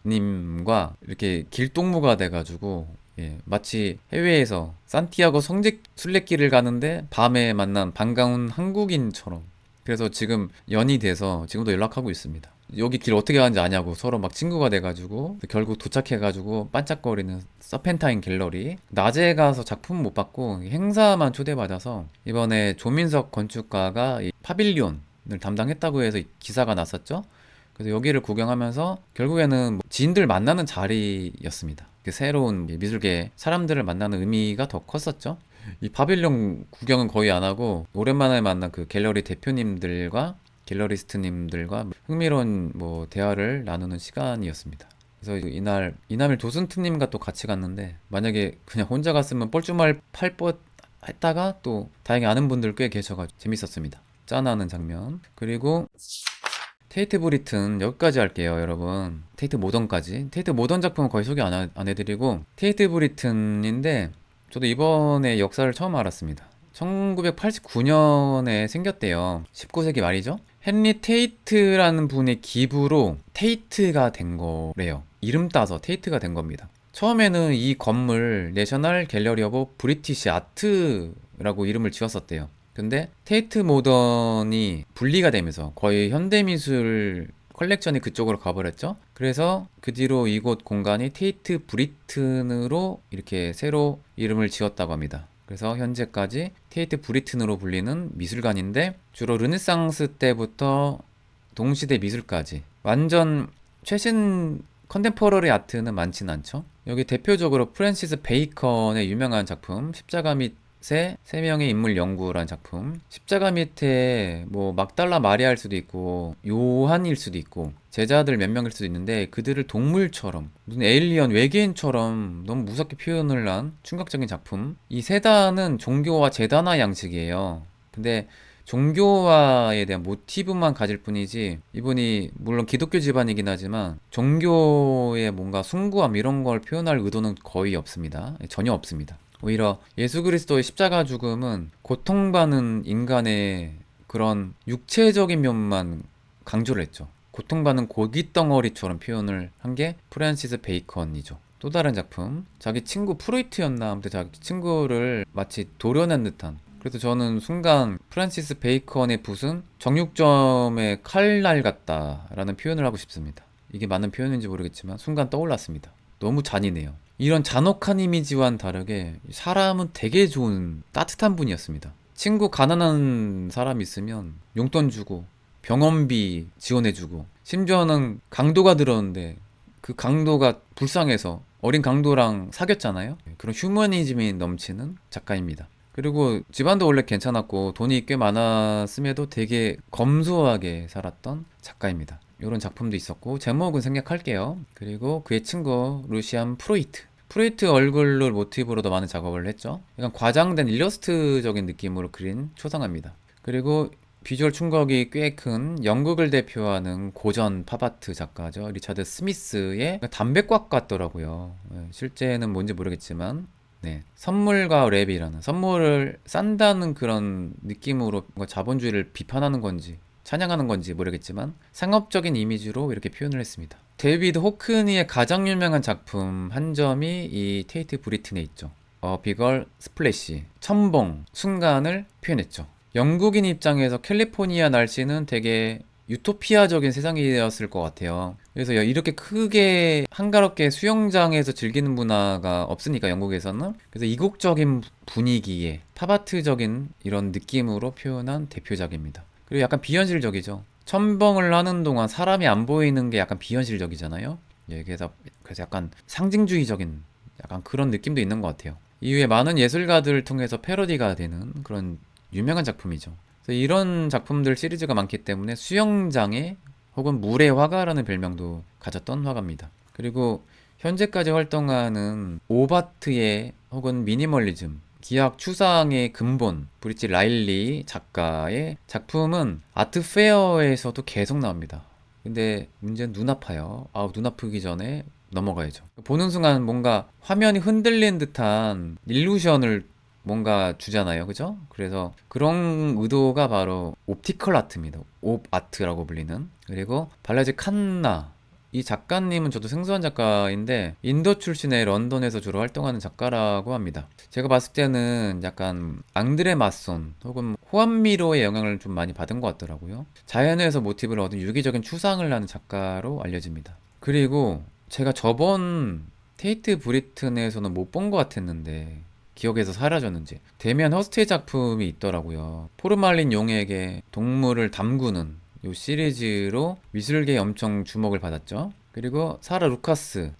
변호사님과 이렇게 길동무가 돼가지고 예, 마치 해외에서 산티아고 성지 순례길을 가는데 밤에 만난 반가운 한국인처럼 그래서 지금 연이 돼서 지금도 연락하고 있습니다. 여기 길 어떻게 가는지 아냐고 서로 막 친구가 돼가지고 결국 도착해가지고 반짝거리는 서펜타인 갤러리 낮에 가서 작품 못 받고 행사만 초대받아서 이번에 조민석 건축가가 이 파빌리온을 담당했다고 해서 기사가 났었죠. 그래서 여기를 구경하면서 결국에는 뭐 지인들 만나는 자리였습니다. 그 새로운 미술계 사람들을 만나는 의미가 더 컸었죠. 이 파빌리온 구경은 거의 안 하고 오랜만에 만난 그 갤러리 대표님들과 갤러리스트님들과 흥미로운 뭐 대화를 나누는 시간이었습니다. 그래서 이날 이남일 도슨트님과 또 같이 갔는데 만약에 그냥 혼자 갔으면 뻘쭘할 팔뻔 했다가 또 다행히 아는 분들 꽤 계셔가지고 재밌었습니다. 짠하는 장면. 그리고 테이트 브리튼 여기까지 할게요, 여러분. 테이트 모던까지. 테이트 모던 작품은 거의 소개 안 해드리고 테이트 브리튼인데 저도 이번에 역사를 처음 알았습니다. 1989년에 생겼대요. 19세기 말이죠. 헨리 테이트라는 분의 기부로 테이트가 된 거래요. 이름 따서 테이트가 된 겁니다. 처음에는 이 건물 내셔널 갤러리 오브 브리티시 아트라고 이름을 지었었대요. 근데 테이트 모던이 분리가 되면서 거의 현대미술 컬렉션이 그쪽으로 가버렸죠. 그래서 그 뒤로 이곳 공간이 테이트 브리튼으로 이렇게 새로 이름을 지었다고 합니다. 그래서 현재까지 테이트 브리튼으로 불리는 미술관인데 주로 르네상스 때부터 동시대 미술까지 완전 최신 컨템포러리 아트는 많진 않죠. 여기 대표적으로 프랜시스 베이컨의 유명한 작품 십자가 밑에 세 명의 인물 연구라는 작품. 십자가 밑에 뭐 막달라 마리아일 수도 있고 요한일 수도 있고 제자들 몇 명일 수도 있는데 그들을 동물처럼 무슨 에일리언 외계인처럼 너무 무섭게 표현을 한 충격적인 작품. 이 세단은 종교와 재단화 양식이에요. 근데 종교화에 대한 모티브만 가질 뿐이지 이분이 물론 기독교 집안이긴 하지만 종교의 뭔가 숭고함 이런 걸 표현할 의도는 거의 없습니다. 전혀 없습니다. 오히려 예수 그리스도의 십자가 죽음은 고통받는 인간의 그런 육체적인 면만 강조를 했죠. 고통받는 고깃덩어리처럼 표현을 한 게 프랜시스 베이컨이죠. 또 다른 작품 자기 친구 프로이트였나 아무튼 자기 친구를 마치 도려낸 듯한 그래서 저는 순간 프란시스 베이컨의 붓은 정육점의 칼날 같다라는 표현을 하고 싶습니다. 이게 맞는 표현인지 모르겠지만 순간 떠올랐습니다. 너무 잔인해요. 이런 잔혹한 이미지와는 다르게 사람은 되게 좋은 따뜻한 분이었습니다. 친구 가난한 사람 있으면 용돈 주고 병원비 지원해주고, 심지어는 강도가 들었는데 그 강도가 불쌍해서 어린 강도랑 사귀었잖아요. 그런 휴머니즘이 넘치는 작가입니다. 그리고 집안도 원래 괜찮았고 돈이 꽤 많았음에도 되게 검소하게 살았던 작가입니다. 이런 작품도 있었고, 제목은 생략할게요. 그리고 그의 친구 루시안 프로이트. 프로이트 얼굴을 모티브로도 많은 작업을 했죠. 약간 과장된 일러스트적인 느낌으로 그린 초상화입니다. 그리고 비주얼 충격이 꽤 큰 영국을 대표하는 고전 팝아트 작가죠. 리차드 스미스의 담배꽉 같더라고요. 실제는 뭔지 모르겠지만, 네. 선물과 랩이라는, 선물을 싼다는 그런 느낌으로 뭔가 자본주의를 비판하는 건지 찬양하는 건지 모르겠지만 상업적인 이미지로 이렇게 표현을 했습니다. 데이비드 호크니의 가장 유명한 작품 한 점이 이 테이트 브리튼에 있죠. 비걸 스플래시, 첨벙, 순간을 표현했죠. 영국인 입장에서 캘리포니아 날씨는 되게 유토피아적인 세상이었을 것 같아요. 그래서 이렇게 크게 한가롭게 수영장에서 즐기는 문화가 없으니까, 영국에서는. 그래서 이국적인 분위기에 팝아트적인 이런 느낌으로 표현한 대표작입니다. 그리고 약간 비현실적이죠. 첨벙을 하는 동안 사람이 안 보이는 게 약간 비현실적이잖아요. 예, 그래서 약간 상징주의적인 약간 그런 느낌도 있는 것 같아요. 이후에 많은 예술가들을 통해서 패러디가 되는 그런 유명한 작품이죠. 그래서 이런 작품들 시리즈가 많기 때문에 수영장의 혹은 물의 화가라는 별명도 가졌던 화가입니다. 그리고 현재까지 활동하는 오바트의 혹은 미니멀리즘, 기악 추상의 근본, 브리치 라일리 작가의 작품은 아트페어에서도 계속 나옵니다. 근데 문제는 눈 아파요. 눈 아프기 전에 넘어가야죠. 보는 순간 뭔가 화면이 흔들린 듯한 일루션을 뭔가 주잖아요. 그죠? 그래서 그런 의도가 바로 옵티컬 아트입니다. 옵 아트라고 불리는. 그리고 발라지 칸나. 이 작가님은 저도 생소한 작가인데 인도 출신의 런던에서 주로 활동하는 작가라고 합니다. 제가 봤을 때는 약간 앙드레 마손 혹은 호암미로의 영향을 좀 많이 받은 것 같더라고요. 자연에서 모티브를 얻은 유기적인 추상을 하는 작가로 알려집니다. 그리고 제가 저번 테이트 브리튼에서는 못 본 것 같았는데 기억에서 사라졌는지 데미안 허스트의 작품이 있더라고요. 포르말린 용에게 동물을 담그는 이 시리즈로 미술계에 엄청 주목을 받았죠. 그리고 사라 루카스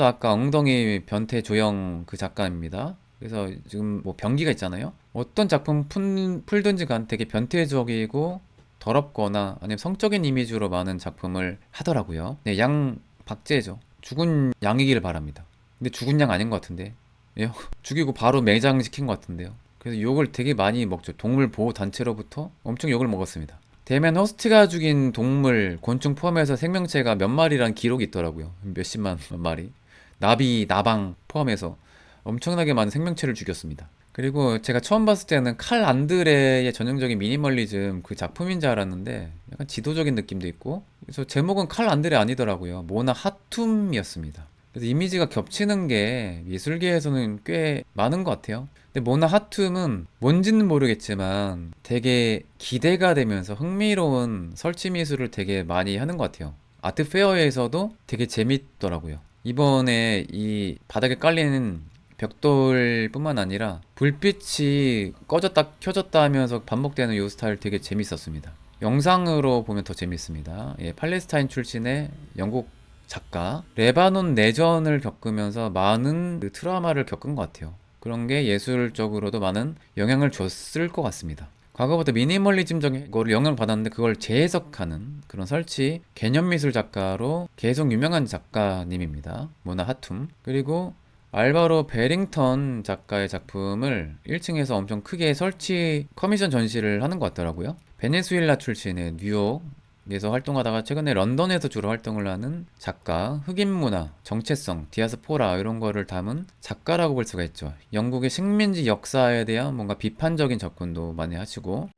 아까 엉덩이 변태 조형 그 작가입니다. 그래서 지금 뭐 병기가 있잖아요. 어떤 작품 풀든지 간 되게 변태적이고 더럽거나 아니면 성적인 이미지로 많은 작품을 하더라고요. 네, 양 박제죠. 죽은 양이기를 바랍니다. 근데 죽은 양 아닌 것 같은데. 예, 죽이고 바로 매장시킨 것 같은데요. 그래서 욕을 되게 많이 먹죠. 동물 보호 단체로부터 엄청 욕을 먹었습니다. 데미안 허스트가 죽인 동물, 곤충 포함해서 생명체가 몇 마리란 기록이 있더라고요. 몇십만 마리. 나비, 나방 포함해서 엄청나게 많은 생명체를 죽였습니다. 그리고 제가 처음 봤을 때는 칼 안드레의 전형적인 미니멀리즘 그 작품인 줄 알았는데 약간 지도적인 느낌도 있고, 그래서 제목은 칼 안드레 아니더라고요. 모나 하툼이었습니다. 그래서 이미지가 겹치는 게 예술계에서는 꽤 많은 것 같아요. 근데 모나 하툼은 뭔지는 모르겠지만 되게 기대가 되면서 흥미로운 설치 미술을 되게 많이 하는 것 같아요. 아트 페어에서도 되게 재밌더라고요. 이번에 이 바닥에 깔리는 벽돌뿐만 아니라 불빛이 꺼졌다 켜졌다 하면서 반복되는 이 스타일 되게 재밌었습니다. 영상으로 보면 더 재밌습니다. 예, 팔레스타인 출신의 영국 작가, 레바논 내전을 겪으면서 많은 그 트라우마를 겪은 것 같아요. 그런 게 예술적으로도 많은 영향을 줬을 것 같습니다. 과거부터 미니멀리즘적인 거를 영향받았는데 그걸 재해석하는 그런 설치 개념 미술 작가로 계속 유명한 작가님입니다. 모나 하툼. 그리고 알바로 베링턴 작가의 작품을 1층에서 엄청 크게 설치 커미션 전시를 하는 것 같더라고요. 베네수엘라 출신의 뉴욕에서 활동하다가 최근에 런던에서 주로 활동을 하는 작가, 흑인 문화, 정체성, 디아스포라 이런 거를 담은 작가라고 볼 수가 있죠. 영국의 식민지 역사에 대한 뭔가 비판적인 접근도 많이 하시고,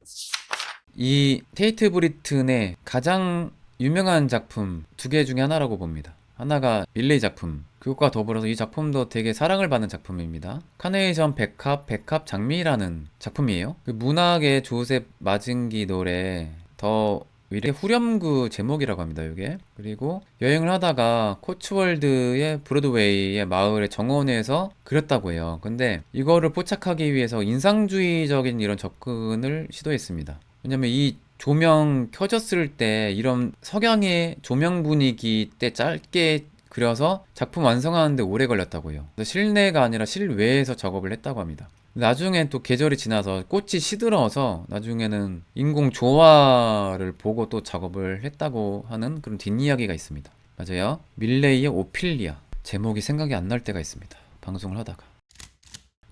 이 테이트 브리튼의 가장 유명한 작품 두 개 중에 하나라고 봅니다. 하나가 밀레이 작품, 그것과 더불어서 이 작품도 되게 사랑을 받는 작품입니다. 카네이션 백합 장미라는 작품이에요. 그 문학의 조셉 마징기 노래 더 위례 후렴구 제목이라고 합니다, 이게. 그리고 여행을 하다가 코츠월드의 브로드웨이의 마을의 정원에서 그렸다고 해요. 근데 이거를 포착하기 위해서 인상주의적인 이런 접근을 시도했습니다. 왜냐면 이 조명 켜졌을 때 이런 석양의 조명 분위기 때 짧게 그려서 작품 완성하는데 오래 걸렸다고 해요. 그래서 실내가 아니라 실외에서 작업을 했다고 합니다. 나중엔 또 계절이 지나서 꽃이 시들어서 나중에는 인공 조화를 보고 또 작업을 했다고 하는 그런 뒷이야기가 있습니다. 맞아요. 밀레이의 오피리아. 제목이 생각이 안 날 때가 있습니다. 방송을 하다가.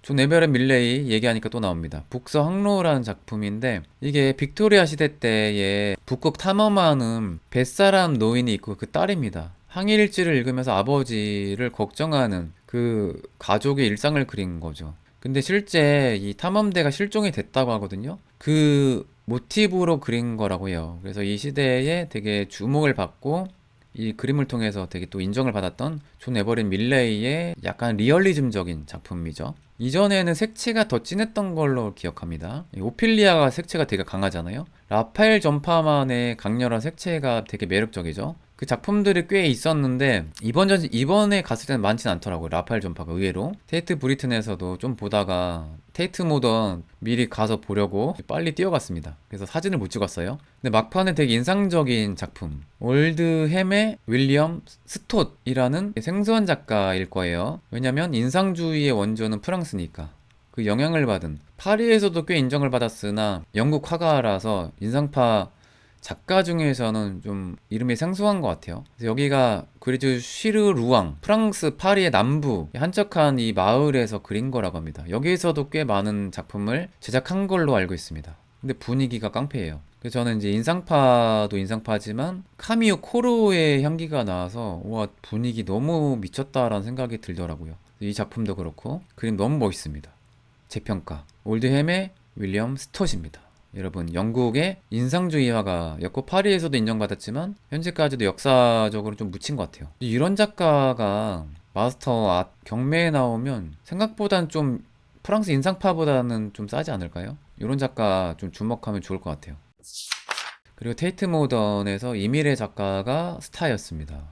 존 에베렛 밀레이 얘기하니까 또 나옵니다. 북서 항로라는 작품인데 이게 빅토리아 시대 때에 북극 탐험하는 뱃사람 노인이 있고 그 딸입니다. 항해일지를 읽으면서 아버지를 걱정하는 그 가족의 일상을 그린 거죠. 근데 실제 이 탐험대가 실종이 됐다고 하거든요. 그 모티브로 그린 거라고 해요. 그래서 이 시대에 되게 주목을 받고 이 그림을 통해서 되게 또 인정을 받았던 존 에버릿 밀레이의 약간 리얼리즘적인 작품이죠. 이전에는 색채가 더 진했던 걸로 기억합니다. 이 오피리아가 색채가 되게 강하잖아요. 라파엘 전파만의 강렬한 색채가 되게 매력적이죠. 그 작품들이 꽤 있었는데 이번에 갔을 때는 많진 않더라고요. 라파엘 전파가 의외로. 테이트 브리튼에서도 좀 보다가 테이트 모던 미리 가서 보려고 빨리 뛰어갔습니다. 그래서 사진을 못 찍었어요. 근데 막판에 되게 인상적인 작품. 올드햄의 윌리엄 스톳이라는 생소한 작가일 거예요. 왜냐면 인상주의의 원조는 프랑스니까. 그 영향을 받은 파리에서도 꽤 인정을 받았으나 영국 화가라서 인상파 작가 중에서는 좀 이름이 생소한 것 같아요. 그래서 여기가 그리즈 쉬르루앙, 프랑스 파리의 남부 한적한 이 마을에서 그린 거라고 합니다. 여기에서도 꽤 많은 작품을 제작한 걸로 알고 있습니다. 근데 분위기가 깡패예요. 그래서 저는 이제 인상파도 인상파지만 카미오 코르의 향기가 나와서 와 분위기 너무 미쳤다라는 생각이 들더라고요. 이 작품도 그렇고 그림 너무 멋있습니다. 재평가 올드햄의 윌리엄 스톳입니다. 여러분 영국의 인상주의 화가였고 파리에서도 인정받았지만 현재까지도 역사적으로 좀 묻힌 것 같아요. 이런 작가가 마스터 아 경매에 나오면 생각보단 좀 프랑스 인상파보다는 좀 싸지 않을까요? 이런 작가 좀 주목하면 좋을 것 같아요. 그리고 테이트 모던에서 이미래 작가가 스타였습니다.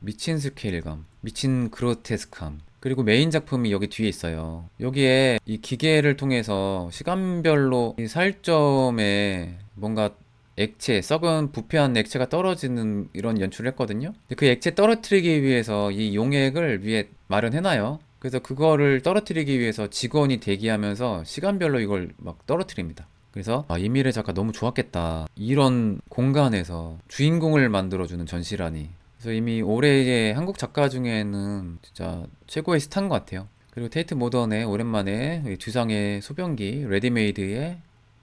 미친 스케일감, 미친 그로테스크함. 그리고 메인 작품이 여기 뒤에 있어요. 여기에 이 기계를 통해서 시간별로 이 살점에 뭔가 액체, 썩은 부패한 액체가 떨어지는 이런 연출을 했거든요. 근데 그 액체 떨어뜨리기 위해서 이 용액을 위에 마련해놔요. 그래서 그거를 떨어뜨리기 위해서 직원이 대기하면서 시간별로 이걸 막 떨어뜨립니다. 그래서 이미래 작가 너무 좋았겠다. 이런 공간에서 주인공을 만들어주는 전시라니. 그래서 이미 올해의 한국 작가 중에는 진짜 최고의 스타인 것 같아요. 그리고 테이트 모던에 오랜만에 두상의 소변기 레디메이드의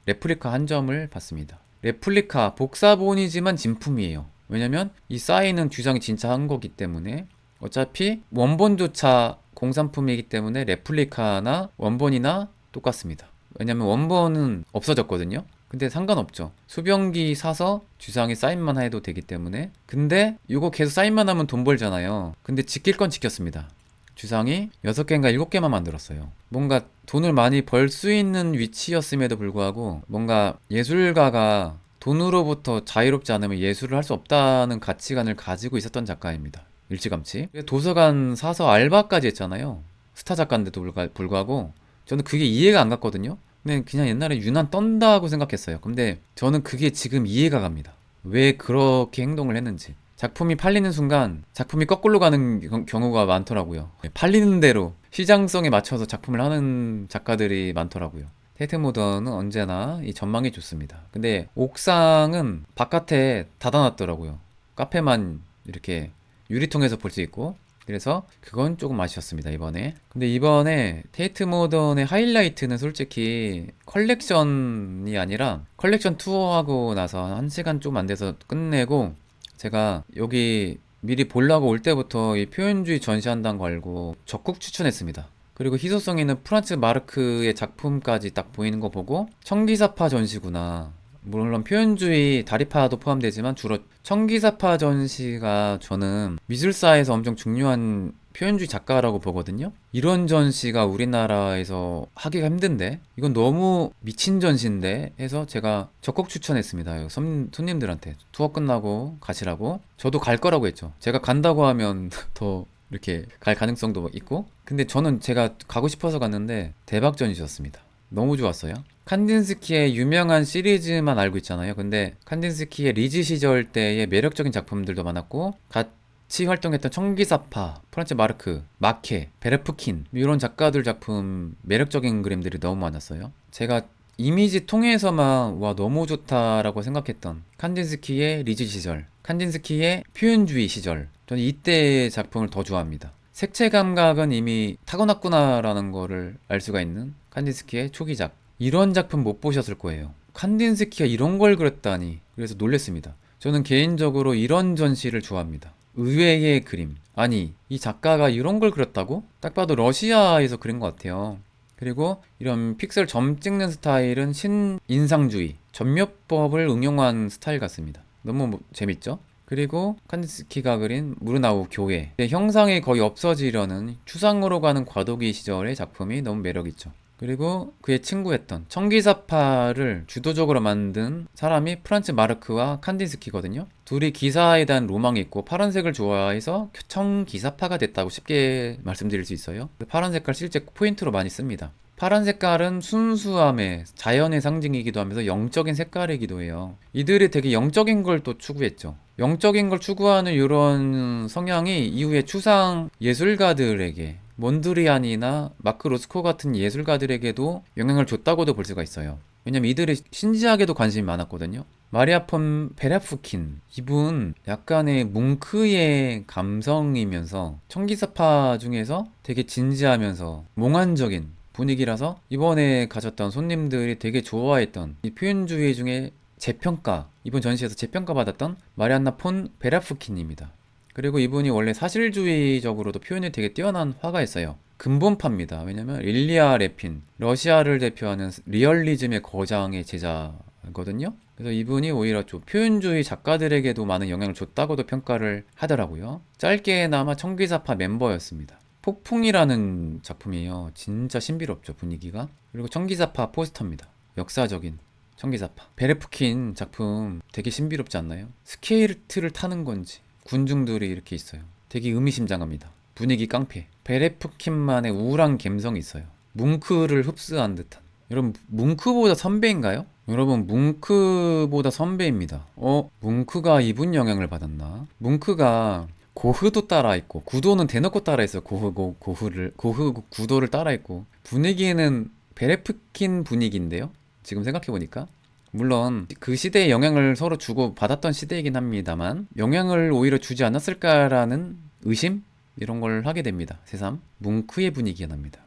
레플리카 한 점을 봤습니다. 레플리카 복사본이지만 진품이에요. 왜냐면 이 사인은 두상이 진짜 한 거기 때문에 어차피 원본조차 공산품이기 때문에 레플리카나 원본이나 똑같습니다. 왜냐면 원본은 없어졌거든요. 근데 상관없죠. 소변기 사서 주상에 사인만 해도 되기 때문에. 근데 이거 계속 사인만 하면 돈 벌잖아요. 근데 지킬 건 지켰습니다. 주상이 6개인가 7개만 만들었어요. 뭔가 돈을 많이 벌 수 있는 위치였음에도 불구하고 뭔가 예술가가 돈으로부터 자유롭지 않으면 예술을 할 수 없다는 가치관을 가지고 있었던 작가입니다. 일찌감치. 도서관 사서 알바까지 했잖아요. 스타 작가인데도 불구하고 저는 그게 이해가 안 갔거든요. 근데 그냥 옛날에 유난 떤다고 생각했어요. 근데 저는 그게 지금 이해가 갑니다. 왜 그렇게 행동을 했는지. 작품이 팔리는 순간 작품이 거꾸로 가는 경우가 많더라고요. 팔리는 대로 시장성에 맞춰서 작품을 하는 작가들이 많더라고요. 테이트 모던은 언제나 이 전망이 좋습니다. 근데 옥상은 바깥에 닫아놨더라고요. 카페만 이렇게 유리통에서 볼 수 있고. 그래서 그건 조금 아쉬웠습니다 이번에. 근데 이번에 테이트 모던의 하이라이트는 솔직히 컬렉션이 아니라 컬렉션 투어하고 나서 1시간 좀 안 돼서 끝내고 제가 여기 미리 보려고 올 때부터 이 표현주의 전시한다는 거 알고 적극 추천했습니다. 그리고 희소성 있는 프란츠 마르크의 작품까지 딱 보이는 거 보고 청기사파 전시구나. 물론 표현주의 다리파도 포함되지만 주로 청기사파 전시가 저는 미술사에서 엄청 중요한 표현주의 작가라고 보거든요. 이런 전시가 우리나라에서 하기가 힘든데 이건 너무 미친 전시인데 해서 제가 적극 추천했습니다. 손님들한테 투어 끝나고 가시라고. 저도 갈 거라고 했죠. 제가 간다고 하면 더 이렇게 갈 가능성도 있고, 근데 저는 제가 가고 싶어서 갔는데 대박 전시였습니다. 너무 좋았어요. 칸딘스키의 유명한 시리즈만 알고 있잖아요. 근데 칸딘스키의 리즈 시절 때의 매력적인 작품들도 많았고, 같이 활동했던 청기사파, 프란츠 마르크, 마케, 베르프킨 이런 작가들 작품 매력적인 그림들이 너무 많았어요. 제가 이미지 통해서만 와 너무 좋다라고 생각했던 칸딘스키의 리즈 시절, 칸딘스키의 표현주의 시절, 저는 이때의 작품을 더 좋아합니다. 색채 감각은 이미 타고났구나라는 거를 알 수가 있는 칸딘스키의 초기작. 이런 작품 못 보셨을 거예요. 칸딘스키가 이런 걸 그렸다니. 그래서 놀랬습니다. 저는 개인적으로 이런 전시를 좋아합니다. 의외의 그림. 아니, 이 작가가 이런 걸 그렸다고? 딱 봐도 러시아에서 그린 것 같아요. 그리고 이런 픽셀 점 찍는 스타일은 신인상주의, 점묘법을 응용한 스타일 같습니다. 너무 재밌죠? 그리고 칸딘스키가 그린 무르나우 교회, 형상이 거의 없어지려는 추상으로 가는 과도기 시절의 작품이 너무 매력있죠. 그리고 그의 친구였던 청기사파를 주도적으로 만든 사람이 프란츠 마르크와 칸딘스키거든요. 둘이 기사에 대한 로망이 있고 파란색을 좋아해서 청기사파가 됐다고 쉽게 말씀드릴 수 있어요. 파란 색깔 실제 포인트로 많이 씁니다. 파란 색깔은 순수함의 자연의 상징이기도 하면서 영적인 색깔이기도 해요. 이들이 되게 영적인 걸 또 추구했죠. 영적인 걸 추구하는 이런 성향이 이후에 추상 예술가들에게, 몬드리안이나 마크 로스코 같은 예술가들에게도 영향을 줬다고도 볼 수가 있어요. 왜냐면 이들이 신지학에도 관심이 많았거든요. 마리아 폰 베라프킨, 이분 약간의 뭉크의 감성이면서 청기사파 중에서 되게 진지하면서 몽환적인 분위기라서 이번에 가졌던 손님들이 되게 좋아했던 이 표현주의 중에 재평가, 이번 전시에서 재평가 받았던 마리안나 폰 베라프킨입니다. 그리고 이분이 원래 사실주의적으로도 표현이 되게 뛰어난 화가였어요. 근본파입니다. 왜냐면 일리아 레핀, 러시아를 대표하는 리얼리즘의 거장의 제자거든요. 그래서 이분이 오히려 좀 표현주의 작가들에게도 많은 영향을 줬다고도 평가를 하더라고요. 짧게나마 청기사파 멤버였습니다. 폭풍이라는 작품이에요. 진짜 신비롭죠, 분위기가. 그리고 청기사파 포스터입니다. 역사적인 청기사파. 베레프킨 작품 되게 신비롭지 않나요? 스케이트를 타는 건지 군중들이 이렇게 있어요. 되게 의미심장합니다. 분위기 깡패. 베레프킨만의 우울한 감성이 있어요. 뭉크를 흡수한 듯한. 여러분, 뭉크보다 선배인가요? 여러분, 뭉크보다 선배입니다. 뭉크가 이분 영향을 받았나? 뭉크가 고흐도 따라했고, 구도는 대놓고 따라했어요. 고흐 구도를 따라했고, 분위기는 베레프킨 분위기인데요. 지금 생각해보니까. 물론 그 시대의 영향을 서로 주고 받았던 시대이긴 합니다만 영향을 오히려 주지 않았을까라는 의심? 이런 걸 하게 됩니다. 새삼 뭉크의 분위기가 납니다.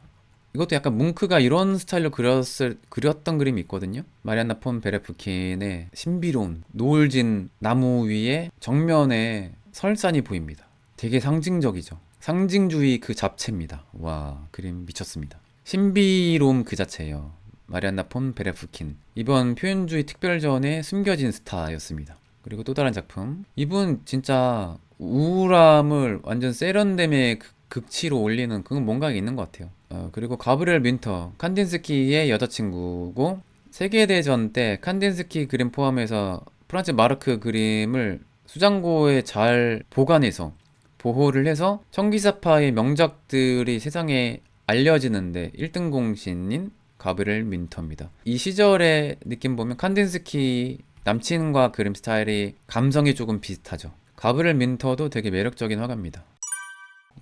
이것도 약간 뭉크가 이런 스타일로 그렸던 그림이 있거든요. 마리안나 폰 베레프킨의 신비로운 노을진 나무 위에 정면에 설산이 보입니다. 되게 상징적이죠. 상징주의 그 잡채입니다. 와, 그림 미쳤습니다. 신비로움 그 자체예요. 마리안나 폰 베레프킨. 이번 표현주의 특별전에 숨겨진 스타였습니다. 그리고 또 다른 작품. 이분 진짜 우울함을 완전 세련됨의 극치로 올리는 그건 뭔가 있는 것 같아요. 그리고 가브리엘 민터, 칸딘스키의 여자친구고, 세계대전 때 칸딘스키 그림 포함해서 프란츠 마르크 그림을 수장고에 잘 보관해서 보호를 해서 청기사파의 명작들이 세상에 알려지는데 1등 공신인 가브리엘 민터입니다. 이 시절의 느낌 보면 칸딘스키 남친과 그림 스타일이 감성이 조금 비슷하죠. 가브리엘 민터도 되게 매력적인 화가입니다.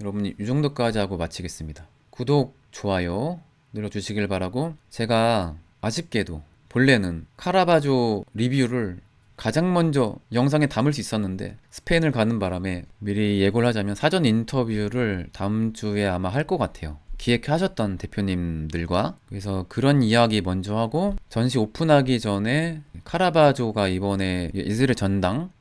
여러분, 이 정도까지 하고 마치겠습니다. 구독, 좋아요 눌러주시길 바라고, 제가 아쉽게도 본래는 카라바조 리뷰를 가장 먼저 영상에 담을 수 있었는데 스페인을 가는 바람에 미리 예고를 하자면 사전 인터뷰를 다음 주에 아마 할 것 같아요. 기획하셨던 대표님들과. 그래서 그런 이야기 먼저 하고, 전시 오픈하기 전에 카라바조가 이번에 이슬의 전당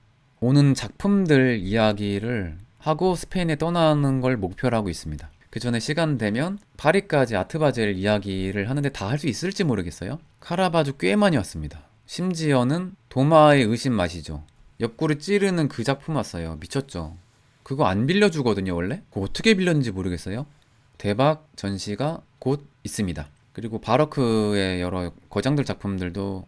오는 작품들 이야기를 하고 스페인에 떠나는 걸 목표로 하고 있습니다. 그 전에 시간 되면 파리까지 아트바젤 이야기를 하는데 다 할 수 있을지 모르겠어요. 카라바조 꽤 많이 왔습니다. 심지어는 도마의 의심 마시죠. 옆구리 찌르는 그 작품 왔어요. 미쳤죠. 그거 안 빌려주거든요, 원래? 그거 어떻게 빌렸는지 모르겠어요. 대박 전시가 곧 있습니다. 그리고 바로크의 여러 거장들 작품들도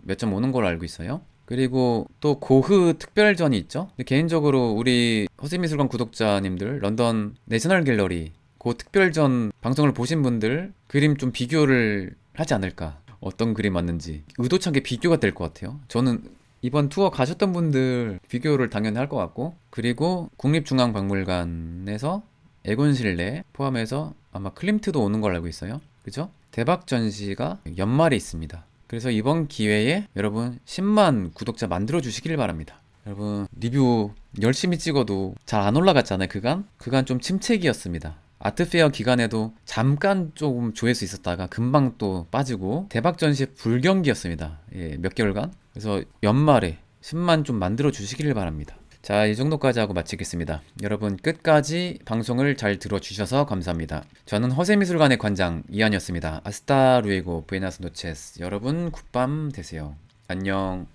몇 점 오는 걸로 알고 있어요. 그리고 또 고흐 특별전이 있죠. 근데 개인적으로 우리 허세미술관 구독자님들 런던 내셔널 갤러리 그 특별전 방송을 보신 분들 그림 좀 비교를 하지 않을까. 어떤 그림 왔는지 의도차게 비교가 될 것 같아요. 저는 이번 투어 가셨던 분들 비교를 당연히 할 것 같고, 그리고 국립중앙박물관에서 에곤실레 포함해서 아마 클림트도 오는 걸로 알고 있어요. 그죠? 대박 전시가 연말에 있습니다. 그래서 이번 기회에 여러분 10만 구독자 만들어 주시길 바랍니다. 여러분 리뷰 열심히 찍어도 잘 안 올라갔잖아요. 그간 좀 침체기였습니다. 아트페어 기간에도 잠깐 조금 조회수 있었다가 금방 또 빠지고 대박 전시 불경기였습니다. 예, 몇 개월간. 그래서 연말에 10만 좀 만들어 주시길 바랍니다. 자, 이 정도까지 하고 마치겠습니다. 여러분 끝까지 방송을 잘 들어주셔서 감사합니다. 저는 허세미술관의 관장 이한이었습니다. 아스타 루에고 부에나스 노체스. 여러분 굿밤 되세요. 안녕.